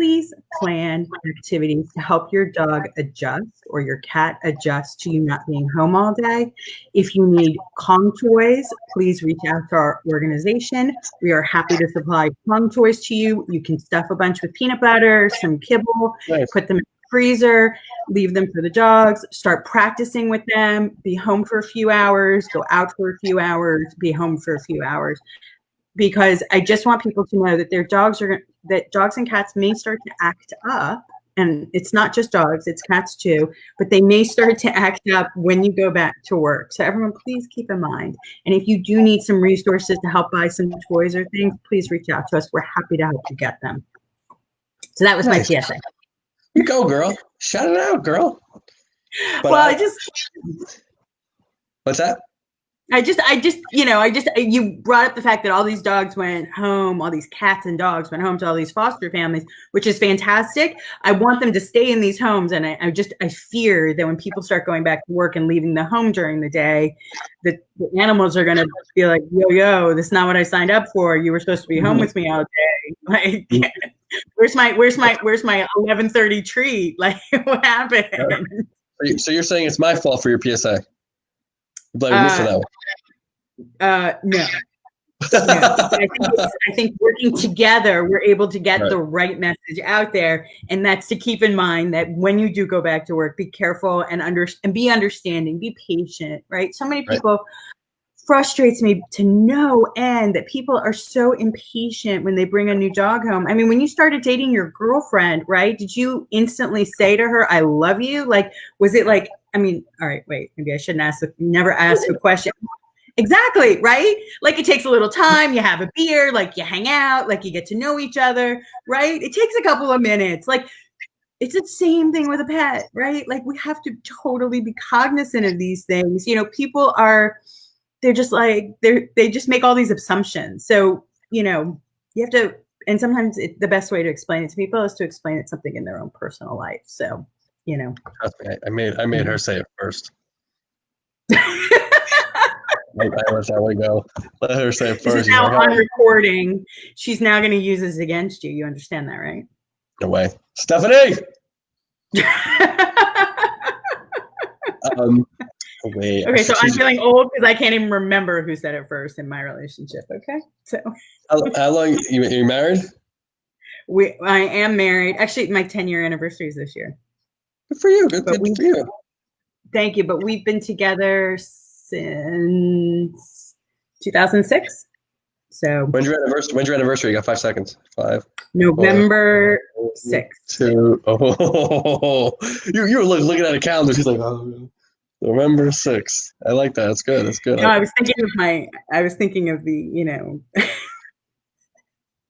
Speaker 2: please plan activities to help your dog adjust or your cat adjust to you not being home all day. If you need Kong toys, please reach out to our organization. We are happy to supply Kong toys to you. You can stuff a bunch with peanut butter, some kibble, put them in the freezer, leave them for the dogs, start practicing with them, be home for a few hours, go out for a few hours, be home for a few hours. Because I just want people to know that that dogs and cats may start to act up, and it's not just dogs, it's cats too, but they may start to act up when you go back to work. So everyone, please keep in mind. And if you do need some resources to help buy some toys or things, please reach out to us. We're happy to help you get them. So that was my PSA.
Speaker 1: You go, girl. Shout it out, girl. But
Speaker 2: well,
Speaker 1: what's that?
Speaker 2: You brought up the fact that all these dogs went home, all these cats and dogs went home to all these foster families, which is fantastic. I want them to stay in these homes. And I fear that when people start going back to work and leaving the home during the day, that the animals are going to be like, yo, this is not what I signed up for. You were supposed to be home with me all day. Like, where's my 11:30 treat? Like, what happened?
Speaker 1: So you're saying it's my fault for your PSA? Blaming me for that one.
Speaker 2: No. I think working together, we're able to get the right message out there. And that's to keep in mind that when you do go back to work, be careful and be understanding, be patient, right? So many people frustrates me to no end that people are so impatient when they bring a new dog home. I mean, when you started dating your girlfriend, right? Did you instantly say to her, I love you? Like, was it like, I mean, all right, wait, maybe I shouldn't never ask a question. Exactly, right? Like, it takes a little time, you have a beer, like you hang out, like you get to know each other, right? It takes a couple of minutes. Like, it's the same thing with a pet, right? Like, we have to totally be cognizant of these things. You know, people they're just like, they just make all these assumptions. So, you know, you have to, and sometimes the best way to explain it to people is to explain it something in their own personal life. So, you know.
Speaker 1: Trust me, I made her say it first. I let that go. Let her say it first.
Speaker 2: This is now on recording. She's now going to use this against you. You understand that, right?
Speaker 1: No way. Stephanie! Wait,
Speaker 2: okay, so I'm feeling old because I can't even remember who said it first in my relationship. Okay, so
Speaker 1: how long you married?
Speaker 2: I am married. Actually, my 10-year anniversary is this year.
Speaker 1: Good for you. Good for you.
Speaker 2: Thank you. But we've been together since 2006. So
Speaker 1: when's your anniversary? You got 5 seconds. 5.
Speaker 2: November 6th.
Speaker 1: 2. Oh, you were looking at a calendar. She's like, oh. November 6th. I like that. That's good. That's good.
Speaker 2: No, I was thinking of the, you know,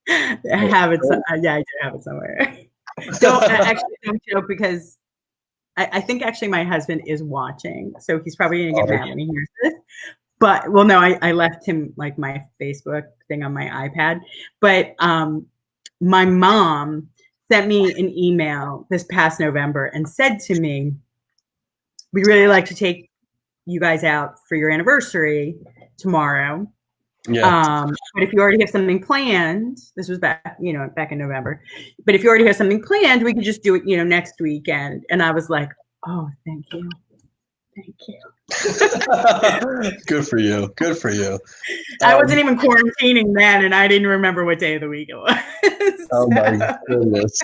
Speaker 2: I have it. Yeah, I do have it somewhere. Don't joke because I think actually my husband is watching, so he's probably gonna get mad when he hears this. But well, no, I left him like my Facebook thing on my iPad. But my mom sent me an email this past November and said to me, we'd really like to take you guys out for your anniversary tomorrow. Yeah. But if you already have something planned, this was back in November. But if you already have something planned, we could just do it, next weekend. And I was like, oh, thank you. Thank you.
Speaker 1: Good for you. Good for you.
Speaker 2: I wasn't even quarantining then, and I didn't remember what day of the week it was.
Speaker 1: Oh my goodness.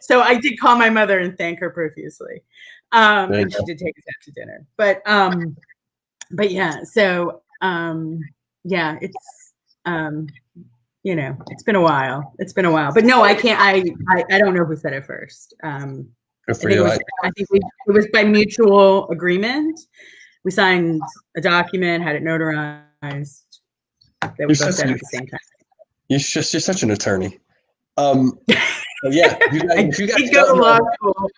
Speaker 2: So I did call my mother and thank her profusely. And she did take us out to dinner. But yeah, so yeah, it's it's been a while. But no, I can't I don't know who said it first.
Speaker 1: Good for you.
Speaker 2: I think it was by mutual agreement. We signed a document, had it notarized. That we both said at the same time.
Speaker 1: You're such an attorney. Yeah, if you guys
Speaker 2: did go to law school.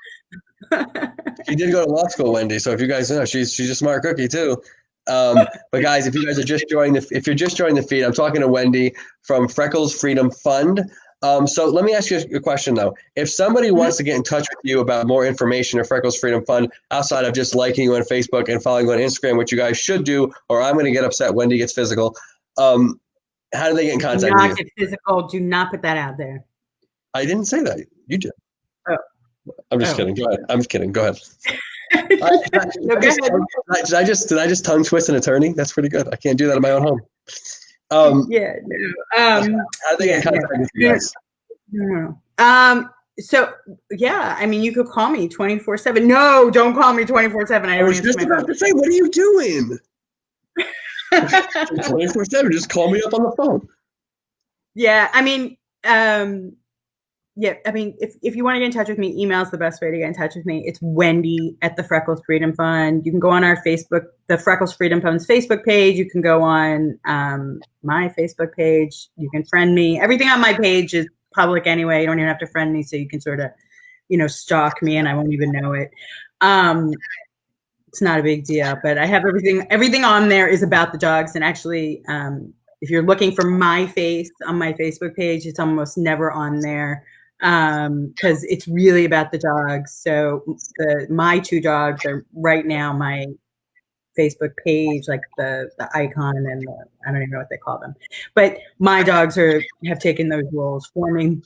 Speaker 1: She did go to law school, Wendy. So if you guys know, she's a smart cookie too. But guys, if you guys are just joining the feed, I'm talking to Wendy from Freckles Freedom Fund. So let me ask you a question though. If somebody wants to get in touch with you about more information of Freckles Freedom Fund outside of just liking you on Facebook and following you on Instagram, which you guys should do, or I'm going to get upset. Wendy gets physical. How do they get in contact with you?
Speaker 2: Do not get physical. Do not put that out there.
Speaker 1: I didn't say that. You did.
Speaker 2: Oh.
Speaker 1: I'm just kidding. Go ahead. I'm just kidding. Go ahead.
Speaker 2: No, go ahead.
Speaker 1: Did I just tongue twist an attorney? That's pretty good. I can't do that in my own home.
Speaker 2: Yeah. No.
Speaker 1: How do they get in contact with you guys?
Speaker 2: No. So yeah, I mean, you could call me 24/7. No, don't call me 24/7. I
Speaker 1: was just about to say, what are you doing? 24/7. Just call me up on the phone.
Speaker 2: Yeah, I mean, yeah, I mean, if you want to get in touch with me, email is the best way to get in touch with me. It's Wendy at the Freckles Freedom Fund. You can go on our Facebook, the Freckles Freedom Fund's Facebook page. You can go on my Facebook page. You can friend me. Everything on my page is public anyway. You don't even have to friend me, so you can sort of, stalk me and I won't even know it. It's not a big deal, but I have everything on there is about the dogs. And actually, if you're looking for my face on my Facebook page, it's almost never on there because it's really about the dogs. So my two dogs are right now my Facebook page, like the icon and I don't even know what they call them, but my dogs have taken those roles for me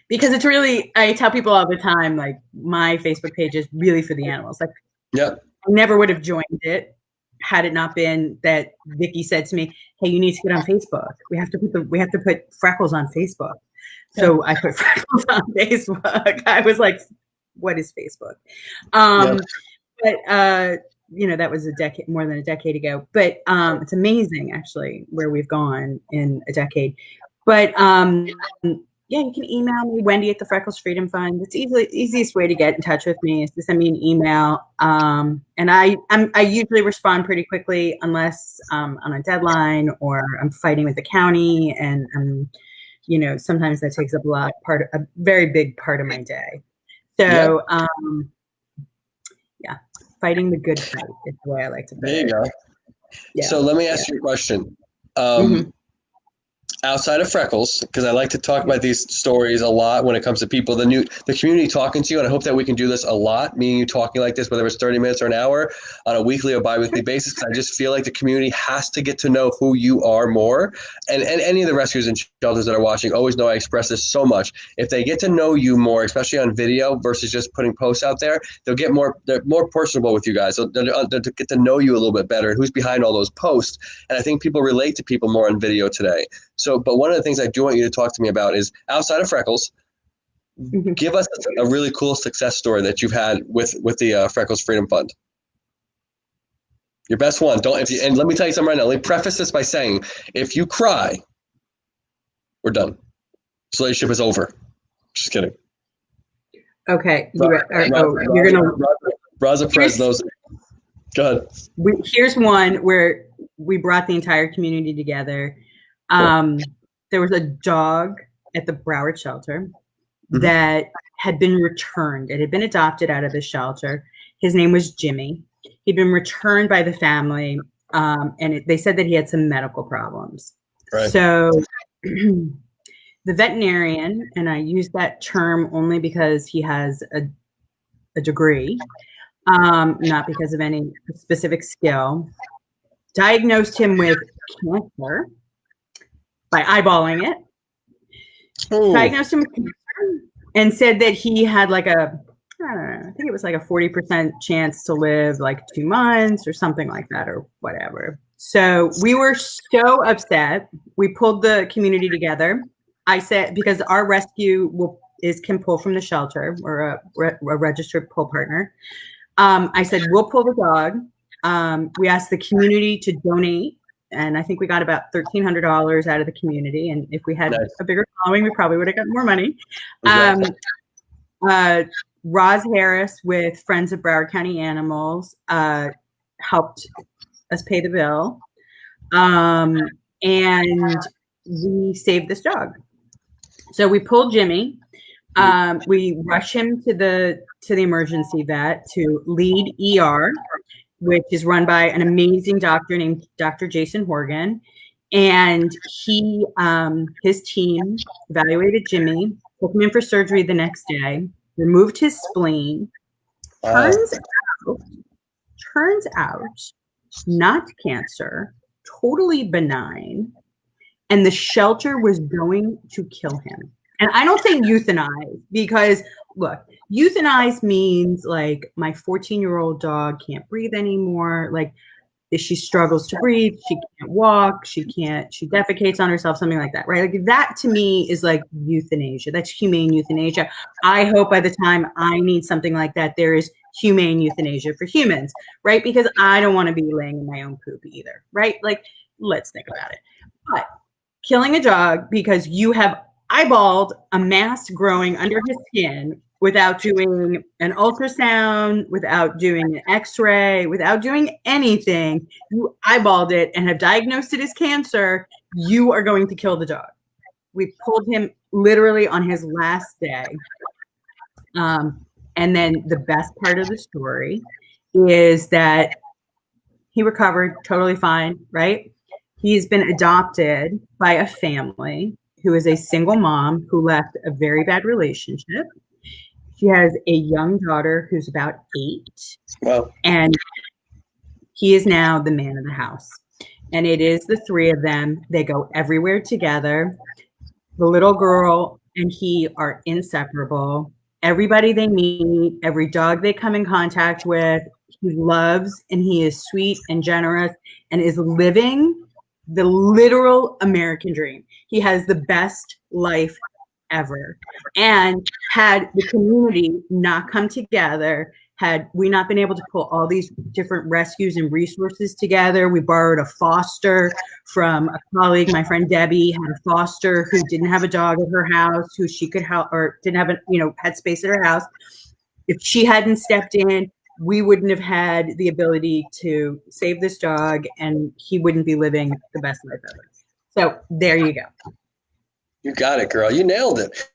Speaker 2: because it's really, I tell people all the time, like my Facebook page is really for the animals. Like,
Speaker 1: yeah,
Speaker 2: I never would have joined it had it not been that Vicky said to me, "Hey, you need to get on Facebook. We have to put Freckles on Facebook." So I put Freckles on Facebook. I was like, "What is Facebook?" But that was more than a decade ago. But it's amazing actually where we've gone in a decade. But yeah, you can email me, Wendy at the Freckles Freedom Fund. It's easiest way to get in touch with me is to send me an email. And I usually respond pretty quickly unless I'm on a deadline or I'm fighting with the county. And, sometimes that takes up a very big part of my day. So, yeah, fighting the good fight is the way I like to put it.
Speaker 1: There you go. Yeah. So let me ask you a question. Outside of Freckles, because I like to talk about these stories a lot when it comes to people, the community talking to you, and I hope that we can do this a lot, me and you talking like this, whether it's 30 minutes or an hour on a weekly or bi-weekly basis, because I just feel like the community has to get to know who you are more. And any of the rescuers and shelters that are watching always know I express this so much. If they get to know you more, especially on video versus just putting posts out there, they're more personable with you guys. They'll get to know you a little bit better and who's behind all those posts. And I think people relate to people more on video today. So, but one of the things I do want you to talk to me about is outside of Freckles, give us a really cool success story that you've had with the Freckles Freedom Fund. Your best one. And let me tell you something right now. Let me preface this by saying, if you cry, we're done. This relationship is over. Just kidding.
Speaker 2: Okay. You're gonna.
Speaker 1: Raza Perez knows. Go ahead.
Speaker 2: Here's one where we brought the entire community together. There was a dog at the Broward shelter that had been returned. It had been adopted out of the shelter. His name was Jimmy. He'd been returned by the family, and they said that he had some medical problems. Right. So the veterinarian, and I use that term only because he has a degree, not because of any specific skill, diagnosed him with cancer by eyeballing it. Diagnosed him with cancer and said that he had I think it was like a 40% chance to live like 2 months or something like that or whatever. So we were so upset. We pulled the community together. I said, because our rescue can pull from the shelter. We're a registered pull partner. I said, we'll pull the dog. We asked the community to donate. And I think we got about $1,300 out of the community. And if we had a bigger following, we probably would have gotten more money. Roz Harris with Friends of Broward County Animals helped us pay the bill. And we saved this dog. So we pulled Jimmy. We rush him to the emergency vet to Lead ER, which is run by an amazing doctor named Dr. Jason Horgan. And his team evaluated Jimmy, took him in for surgery the next day, removed his spleen. Turns out, not cancer, totally benign. And the shelter was going to kill him. And I don't say euthanize because, look, euthanize means like my 14-year-old dog can't breathe anymore. Like if she struggles to breathe, she can't walk, she defecates on herself, something like that, right? Like that to me is like euthanasia. That's humane euthanasia. I hope by the time I need something like that, there is humane euthanasia for humans, right? Because I don't want to be laying in my own poop either, right? Like, let's think about it. But killing a dog because you have eyeballed a mass growing under his skin without doing an ultrasound, without doing an x-ray, without doing anything, you eyeballed it and have diagnosed it as cancer, you are going to kill the dog. We pulled him literally on his last day. And then the best part of the story is that he recovered totally fine, right? He's been adopted by a family who is a single mom who left a very bad relationship. She has a young daughter who's about 8.
Speaker 1: Wow.
Speaker 2: And he is now the man of the house. And it is the 3 of them. They go everywhere together. The little girl and he are inseparable. Everybody they meet, every dog they come in contact with, he loves, and he is sweet and generous and is living the literal American dream. He has the best life ever. And had the community not come together, had we not been able to pull all these different rescues and resources together, we borrowed a foster from a colleague. My friend Debbie had a foster who didn't have a dog at her house, who she could help, or didn't have had space at her house. If she hadn't stepped in, we wouldn't have had the ability to save this dog, and he wouldn't be living the best life ever. So there you go.
Speaker 1: You got it, girl. You nailed it.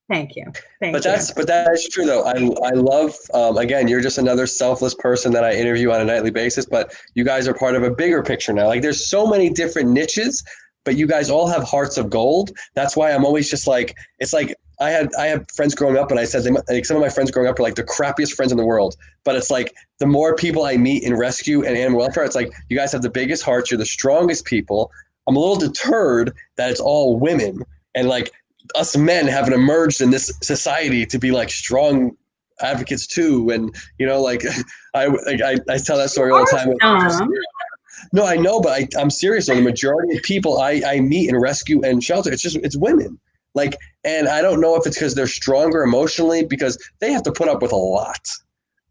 Speaker 2: Thank you.
Speaker 1: But that is true though. I love, again, you're just another selfless person that I interview on a nightly basis, but you guys are part of a bigger picture now. Like there's so many different niches, but you guys all have hearts of gold. That's why I'm always just like, it's like, I have friends growing up, and I said like some of my friends growing up are like the crappiest friends in the world. But it's like the more people I meet in rescue and animal welfare, it's like you guys have the biggest hearts. You're the strongest people. I'm a little deterred that it's all women, and like us men haven't emerged in this society to be like strong advocates too. And like I tell that story all the time. No, I know, but I'm serious. So the majority of people I meet in rescue and shelter, it's women. Like, and I don't know if it's because they're stronger emotionally, because they have to put up with a lot.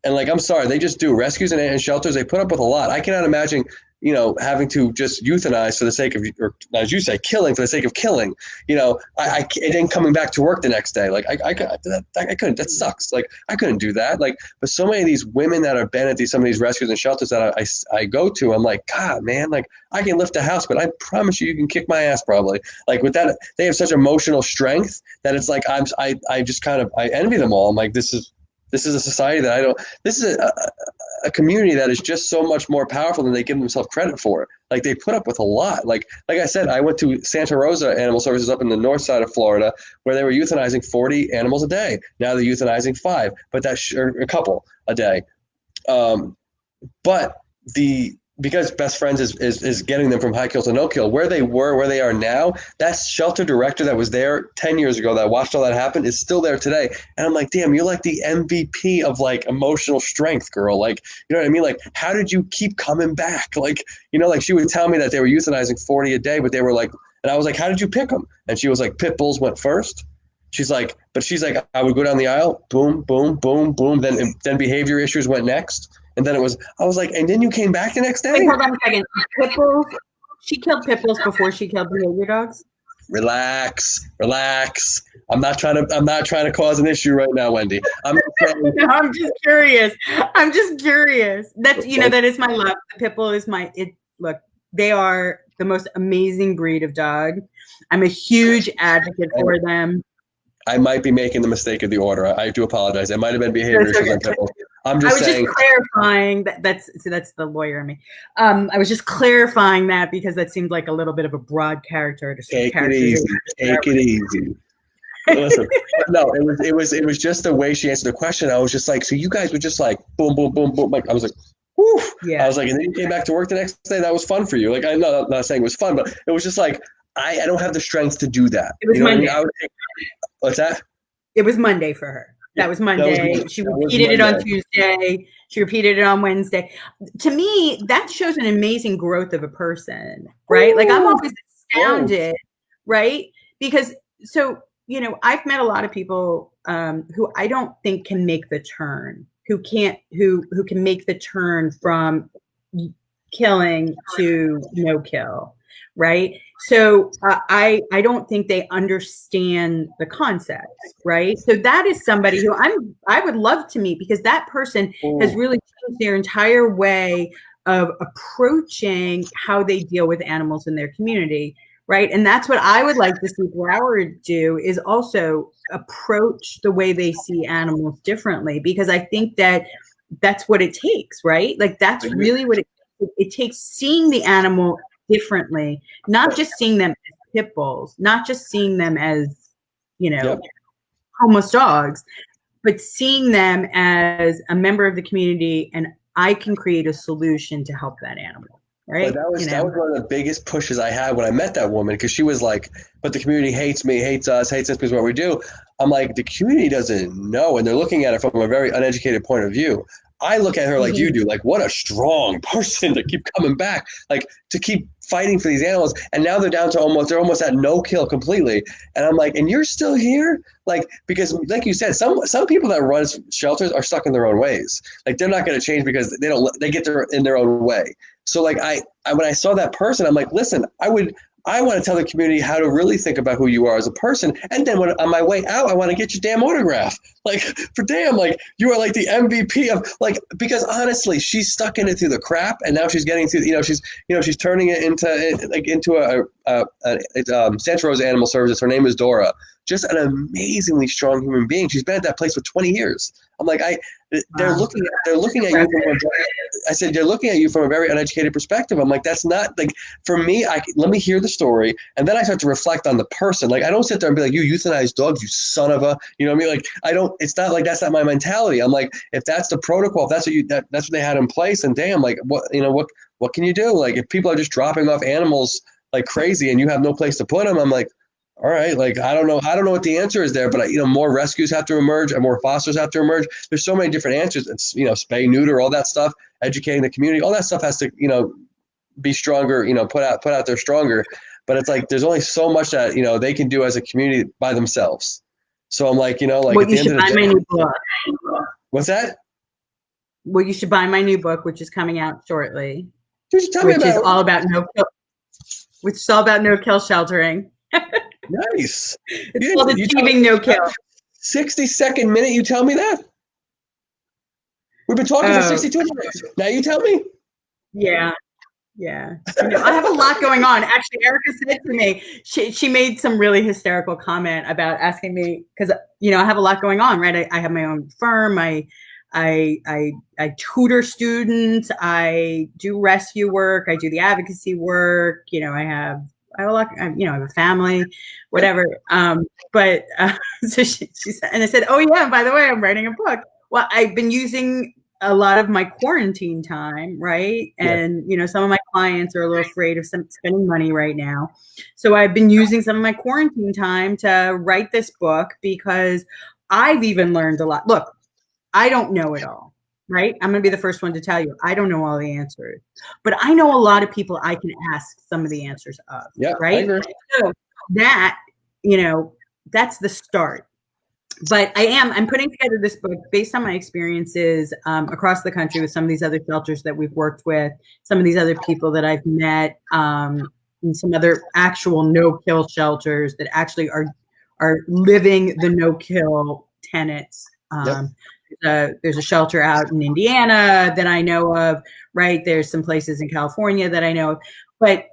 Speaker 1: And like, I'm sorry, they just do. Rescues and shelters, they put up with a lot. I cannot imagine, having to just euthanize for the sake of, or as you say, killing for the sake of killing. And then coming back to work the next day. Like I couldn't. That sucks. Like I couldn't do that. Like, but so many of these women that have been at some of these rescues and shelters that I go to, I'm like, God, man, like I can lift a house, but I promise you can kick my ass probably. Like with that, they have such emotional strength that it's like I just kind of I envy them all. I'm like, this is a society that I don't. This is a community that is just so much more powerful than they give themselves credit for. Like they put up with a lot. Like I said, I went to Santa Rosa Animal Services up in the north side of Florida, where they were euthanizing 40 animals a day. Now they're euthanizing 5, but that's a couple a day. But because Best Friends is getting them from high kill to no kill, where they are now, that shelter director that was there 10 years ago that watched all that happen is still there today. And I'm like, damn, you're like the MVP of like emotional strength, girl. Like, you know what I mean? Like, how did you keep coming back? Like, like she would tell me that they were euthanizing 40 a day, but they were like, and I was like, how did you pick them? And she was like, pit bulls went first. She's like, I would go down the aisle, boom, boom, boom, boom. Then behavior issues went next. And then I was like, and then you came back the next day?
Speaker 2: Wait, hold on a second. Pit bulls? She killed pit bulls before she killed behavior dogs?
Speaker 1: Relax. I'm not trying to cause an issue right now, Wendy. I'm
Speaker 2: just curious. That's, that is my love. The pit bull is look, they are the most amazing breed of dog. I'm a huge advocate for them.
Speaker 1: I might be making the mistake of the order. I do apologize. It might have been behavior issues on pit bulls. I'm just saying.
Speaker 2: Just clarifying that's the lawyer in me. I was just clarifying that because that seemed like a little bit of a broad character to
Speaker 1: take it easy. Take it easy. Listen, no, it was just the way she answered the question. I was just like, so you guys were just like boom, boom, boom, boom. Like I was like, whew. Yeah. I was like, and then you came back to work the next day. That was fun for you. Like I'm not saying it was fun, but it was just like I don't have the strength to do that.
Speaker 2: It was Monday.
Speaker 1: What's that?
Speaker 2: It was Monday for her. That was Monday. She repeated it on Tuesday. She repeated it on Wednesday. To me, that shows an amazing growth of a person, right? Like I'm always astounded, right? Because I've met a lot of people who I don't think can make the turn, who can make the turn from killing to no kill, right? So I don't think they understand the concepts, right? So that is somebody who I would love to meet, because that person has really changed their entire way of approaching how they deal with animals in their community, right? And that's what I would like to see Broward do, is also approach the way they see animals differently, because I think that that's what it takes, right? Like that's really what it takes, seeing the animal differently, not just seeing them as pit bulls, not just seeing them as, homeless dogs, but seeing them as a member of the community, and I can create a solution to help that animal. Right.
Speaker 1: But that was one of the biggest pushes I had when I met that woman, because she was like, but the community hates me, hates us, hates us because what we do. I'm like, the community doesn't know, and they're looking at it from a very uneducated point of view. I look at her like you do, like what a strong person to keep coming back, like to keep fighting for these animals. And now they're down to they're almost at no kill completely. And I'm like, and you're still here? Like, because like you said, some people that run shelters are stuck in their own ways. Like they're not going to change because they get in their own way. So like I when I saw that person, I'm like, listen, I want to tell the community how to really think about who you are as a person. And then when on my way out, I want to get your damn autograph. Like, for damn, like, you are like the MVP of, like, because honestly, she's stuck in it through the crap. And now she's getting through, she's turning it into a Santa Rosa Animal Services. Her name is Dora. Just an amazingly strong human being. She's been at that place for 20 years. I'm like, they're looking at you they're looking at you from a very uneducated perspective. I'm like, that's not like, for me, let me hear the story, and then I start to reflect on the person. Like, I don't sit there and be like, you euthanize dogs, you son of a, you know what I mean? Like, it's not like, that's not my mentality. I'm like, if that's the protocol, if that's what they had in place, and damn, like, what can you do? Like, if people are just dropping off animals like crazy and you have no place to put them, I'm like, all right, like, I don't know what the answer is there, but more rescues have to emerge and more fosters have to emerge. There's so many different answers. It's, spay, neuter, all that stuff, educating the community, all that stuff has to, be stronger, put out there stronger. But it's like, there's only so much that, they can do as a community by themselves. So I'm like, like,
Speaker 2: well, you should buy my new book.
Speaker 1: What's that?
Speaker 2: Well, you should buy my new book, which is coming out shortly,
Speaker 1: which is
Speaker 2: all about no kill sheltering.
Speaker 1: Nice.
Speaker 2: It's called Achieving No Kill.
Speaker 1: 60-second minute, you tell me that? We've been talking for 62 minutes. Now you tell me? Yeah.
Speaker 2: I have a lot going on. Actually, Erica said to me, she made some really hysterical comment about asking me, because, I have a lot going on, right? I have my own firm. I tutor students. I do rescue work. I do the advocacy work. I have a lot, I have a family, whatever. So she said, and I said, oh yeah, by the way, I'm writing a book. Well, I've been using a lot of my quarantine time, right? And, some of my clients are a little afraid of spending money right now. So I've been using some of my quarantine time to write this book, because I've even learned a lot. Look, I don't know it all. Right? I'm going to be the first one to tell you, I don't know all the answers, but I know a lot of people I can ask some of the answers of.
Speaker 1: Yeah.
Speaker 2: Right. So that, that's the start. But I'm putting together this book based on my experiences across the country with some of these other shelters that we've worked with, some of these other people that I've met, and some other actual no-kill shelters that actually are living the no-kill tenets. There's a shelter out in Indiana that I know of, right? There's some places in California that I know of, but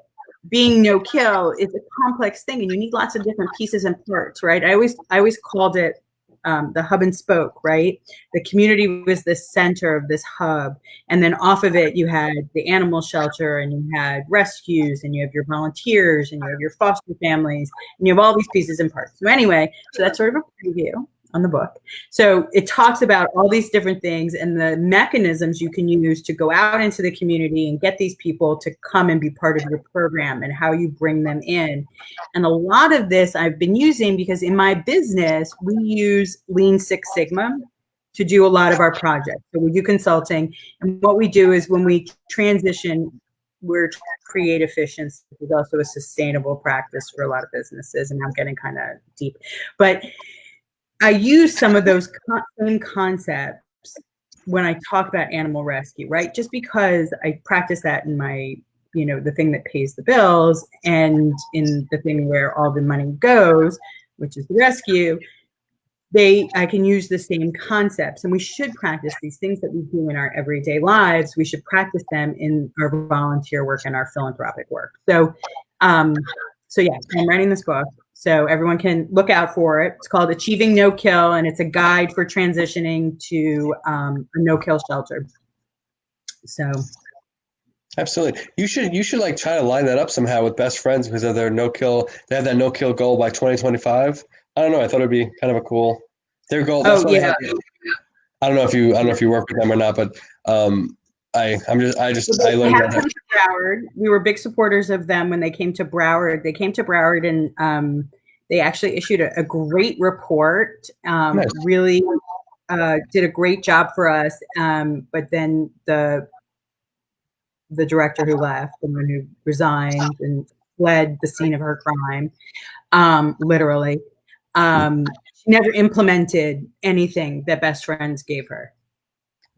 Speaker 2: being no kill is a complex thing, and you need lots of different pieces and parts, right? I always called it the hub and spoke, right? The community was the center of this hub, and then off of it you had the animal shelter, and you had rescues, and you have your volunteers, and you have your foster families, and you have all these pieces and parts. So anyway, so that's sort of a preview. on the book. So it talks about all these different things and the mechanisms you can use to go out into the community and get these people to come and be part of your program and how you bring them in. And a lot of this I've been using because in my business, we use Lean Six Sigma to do a lot of our projects. So we do consulting. And what we do is when we transition, we're trying to create efficiency. It's also a sustainable practice for a lot of businesses. And I'm getting kind of deep. But I use some of those same concepts when I talk about animal rescue, right? Just because I practice that in my, the thing that pays the bills and in the thing where all the money goes, which is the rescue, I can use the same concepts, and we should practice these things that we do in our everyday lives. We should practice them in our volunteer work and our philanthropic work. So yeah, I'm writing this book, so everyone can look out for it. It's called Achieving No Kill, and it's a guide for transitioning to a no-kill shelter. So.
Speaker 1: Absolutely. You should like try to line that up somehow with Best Friends because of their no-kill. They have that no-kill goal by 2025. I don't know. I thought it'd be kind of a cool their goal. That's what I don't know if you work with them or not, but I learned that.
Speaker 2: Broward. We were big supporters of them when they came to Broward. They came to Broward and they actually issued a great report. Nice. Really did a great job for us. But then the director who left, the one who resigned and fled the scene of her crime, literally. She never implemented anything that Best Friends gave her.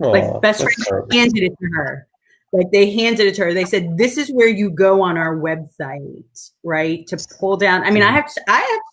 Speaker 2: Like Best Friends handed it to her. Like they handed it to her. They said, "This is where you go on our website, right? To pull down." I mean, I have to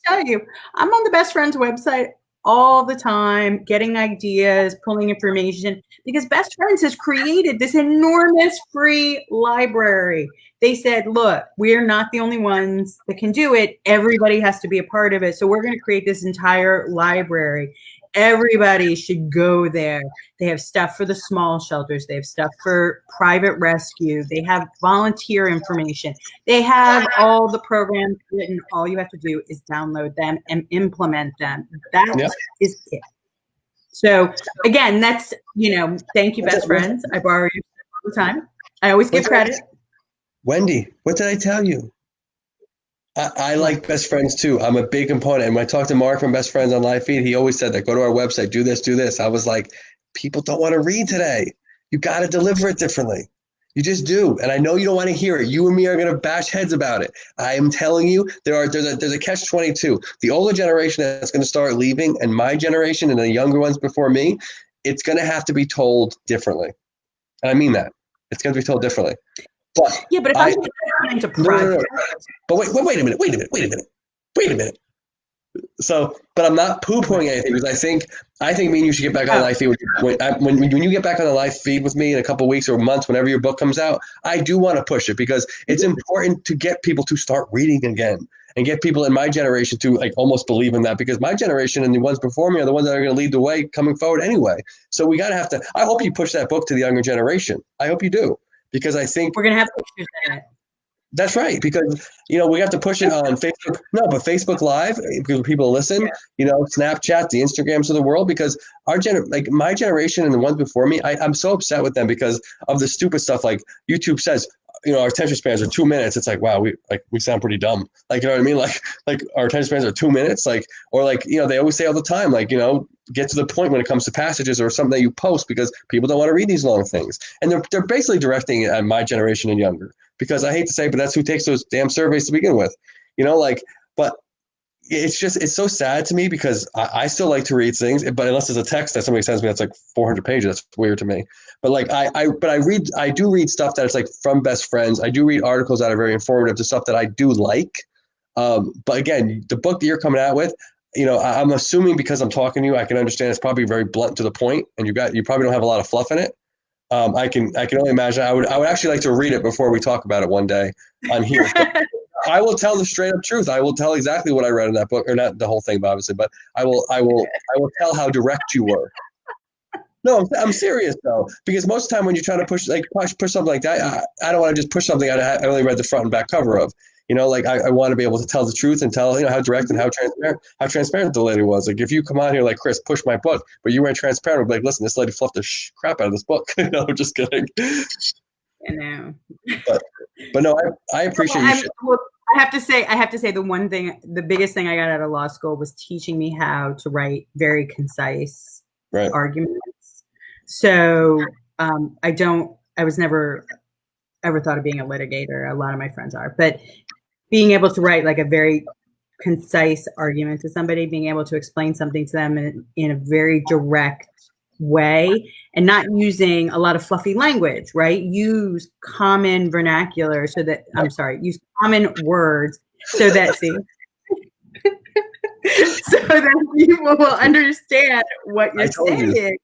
Speaker 2: tell you, I'm on the Best Friends website all the time, getting ideas, pulling information, because Best Friends has created this enormous free library. They said, look, we're not the only ones that can do it. Everybody has to be a part of it. So we're going to create this entire library. Everybody should go there. They have stuff for the small shelters. They have stuff for private rescue. They have volunteer information. They have all the programs written. All you have to do is download them and implement them. That is it. So again, that's, thank you, Best Friends. I borrow you all the time. I always give credit.
Speaker 1: Wendy, what did I tell you? I like Best Friends too. I'm a big component. And when I talked to Mark from Best Friends on Live Feed, he always said that, go to our website, do this, do this. I was like, people don't want to read today. You got to deliver it differently. You just do. And I know you don't want to hear it. You and me are going to bash heads about it. I am telling you, there's a catch-22. The older generation that's going to start leaving and my generation and the younger ones before me, it's going to have to be told differently. And I mean that. It's going to be told differently. But
Speaker 2: if I'm into projects.
Speaker 1: But wait a minute. So, but I'm not poo-pooing anything because I think me and you should get back on Live Feed. When you get back on the Live Feed with me in a couple of weeks or months, whenever your book comes out, I do want to push it because it's important to get people to start reading again and get people in my generation to like almost believe in that, because my generation and the ones before me are the ones that are going to lead the way coming forward anyway. So we got to have to. I hope you push that book to the younger generation. I hope you do. Because I think
Speaker 2: we're going to have to push that.
Speaker 1: That's right. Because, we have to push it on Facebook. No, but Facebook Live, because people listen, Snapchat, the Instagrams of the world, because my generation and the ones before me, I'm so upset with them because of the stupid stuff. Like YouTube says, our attention spans are 2 minutes. It's like, wow, we sound pretty dumb. Like, you know what I mean? Like our attention spans are 2 minutes. Like, or like, they always say all the time, like, get to the point when it comes to passages or something that you post, because people don't want to read these long things. And they're basically directing it at my generation and younger, because I hate to say, but that's who takes those damn surveys to begin with, but it's so sad to me because I still like to read things, but unless there's a text that somebody sends me that's like 400 pages, that's weird to me. But like I do read stuff that's like from Best Friends. I do read articles that are very informative to stuff that I do like. But again, the book that you're coming out with, I'm assuming because I'm talking to you, I can understand it's probably very blunt to the point, and you probably don't have a lot of fluff in it. I can only imagine. I would actually like to read it before we talk about it one day on here. I will tell the straight up truth. I will tell exactly what I read in that book, or not the whole thing, obviously, but I will tell how direct you were. No, I'm serious though, because most of the time when you're trying to push something like that, I don't want to just push something I only read the front and back cover of. Like I want to be able to tell the truth and tell, how direct and how transparent the lady was. Like if you come out here like, Chris, push my book, but you weren't transparent, I'd be like, listen, this lady fluffed the crap out of this book. Just kidding.
Speaker 2: I know.
Speaker 1: But no, I appreciate you.
Speaker 2: Well, I have to say the biggest thing I got out of law school was teaching me how to write very concise arguments. So I was never ever thought of being a litigator. A lot of my friends are, but being able to write like a very concise argument to somebody, being able to explain something to them in a very direct way and not using a lot of fluffy language, right? Use common vernacular use common words so that so that people will understand what you're saying.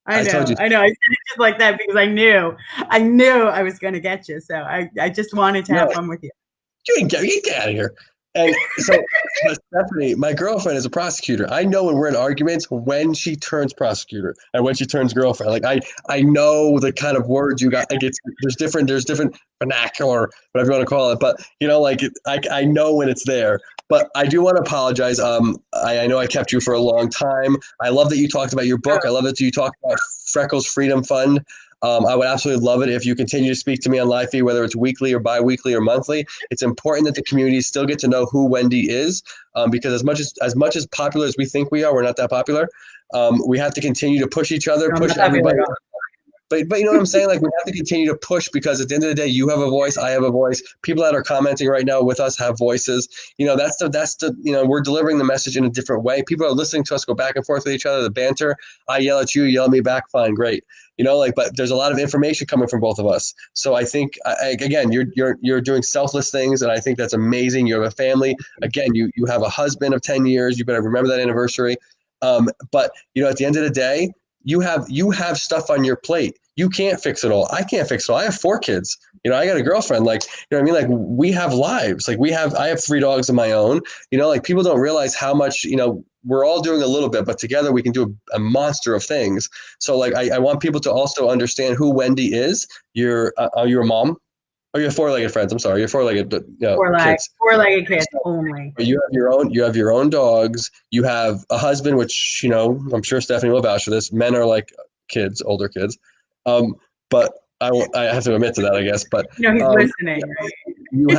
Speaker 2: I know. I said it just like that because I knew I was going to get you. So I just wanted to have fun with you.
Speaker 1: You get out of here. And so Stephanie, my girlfriend, is a prosecutor. I know when we're in arguments when she turns prosecutor and when she turns girlfriend. Like I know the kind of words you got. Like there's different vernacular, whatever you want to call it. But I know when it's there. But I do want to apologize. I know I kept you for a long time. I love that you talked about your book. I love that you talked about Freckles Freedom Fund. I would absolutely love it if you continue to speak to me on live feed, whether it's weekly or bi-weekly or monthly. It's important that the community still get to know who Wendy is, because as much as popular as we think we are, we're not that popular. We have to continue to push each other, push everybody. But you know what I'm saying? Like we have to continue to push because at the end of the day, you have a voice, I have a voice. People that are commenting right now with us have voices. That's the we're delivering the message in a different way. People are listening to us go back and forth with each other, the banter. I yell at you, yell at me back, fine, great. But there's a lot of information coming from both of us. So I think again, you're doing selfless things, and I think that's amazing. You have a family. Again, you have a husband of 10 years. You better remember that anniversary. But at the end of the day, you have stuff on your plate. You can't fix it all. I can't fix it all. I have 4 kids. I got a girlfriend. Like, what I mean? Like we have lives. Like I have 3 dogs of my own. Like people don't realize how much, we're all doing a little bit, but together we can do a monster of things. So like, I want people to also understand who Wendy is. You're a mom. Oh, you have 4-legged friends. I'm sorry, you're 4-legged, kids.
Speaker 2: 4-legged kids only.
Speaker 1: You have your own dogs. You have a husband, which I'm sure Stephanie will vouch for this. Men are like kids, older kids. But I have to admit to that, I guess. But
Speaker 2: he's listening. Right?
Speaker 1: You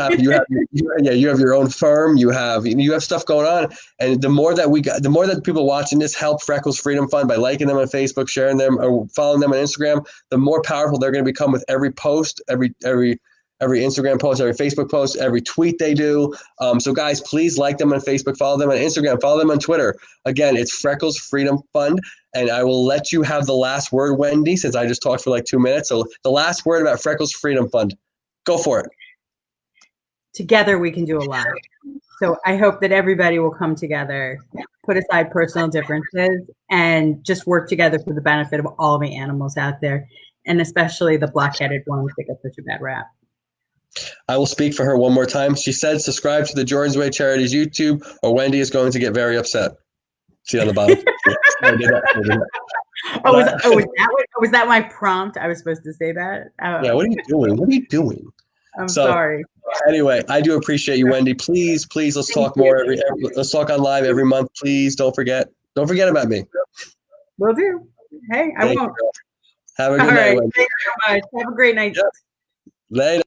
Speaker 1: have your own firm. You have stuff going on, and the more that people watching this help Freckles Freedom Fund by liking them on Facebook, sharing them, or following them on Instagram, the more powerful they're going to become with every post, every Instagram post, every Facebook post, every tweet they do. So guys, please like them on Facebook, follow them on Instagram, follow them on Twitter. Again, it's Freckles Freedom Fund. And I will let you have the last word, Wendy, since I just talked for like 2 minutes. So the last word about Freckles Freedom Fund. Go for it.
Speaker 2: Together we can do a lot. So I hope that everybody will come together, put aside personal differences, and just work together for the benefit of all the animals out there, and especially the block-headed ones that get such a bad rap.
Speaker 1: I will speak for her one more time. She said, subscribe to the Jordan's Way Charities YouTube, or Wendy is going to get very upset. See on the bottom.
Speaker 2: Was that my prompt? I was supposed to say that?
Speaker 1: Yeah, what are you doing?
Speaker 2: I'm sorry.
Speaker 1: Anyway, I do appreciate you, Wendy. Please, let's talk more. Let's talk on live every month. Please don't forget about me.
Speaker 2: Will do. Hey, I won't.
Speaker 1: Have a good night, Wendy.
Speaker 2: Thank you so much. Have a great night.
Speaker 1: Yep. Later.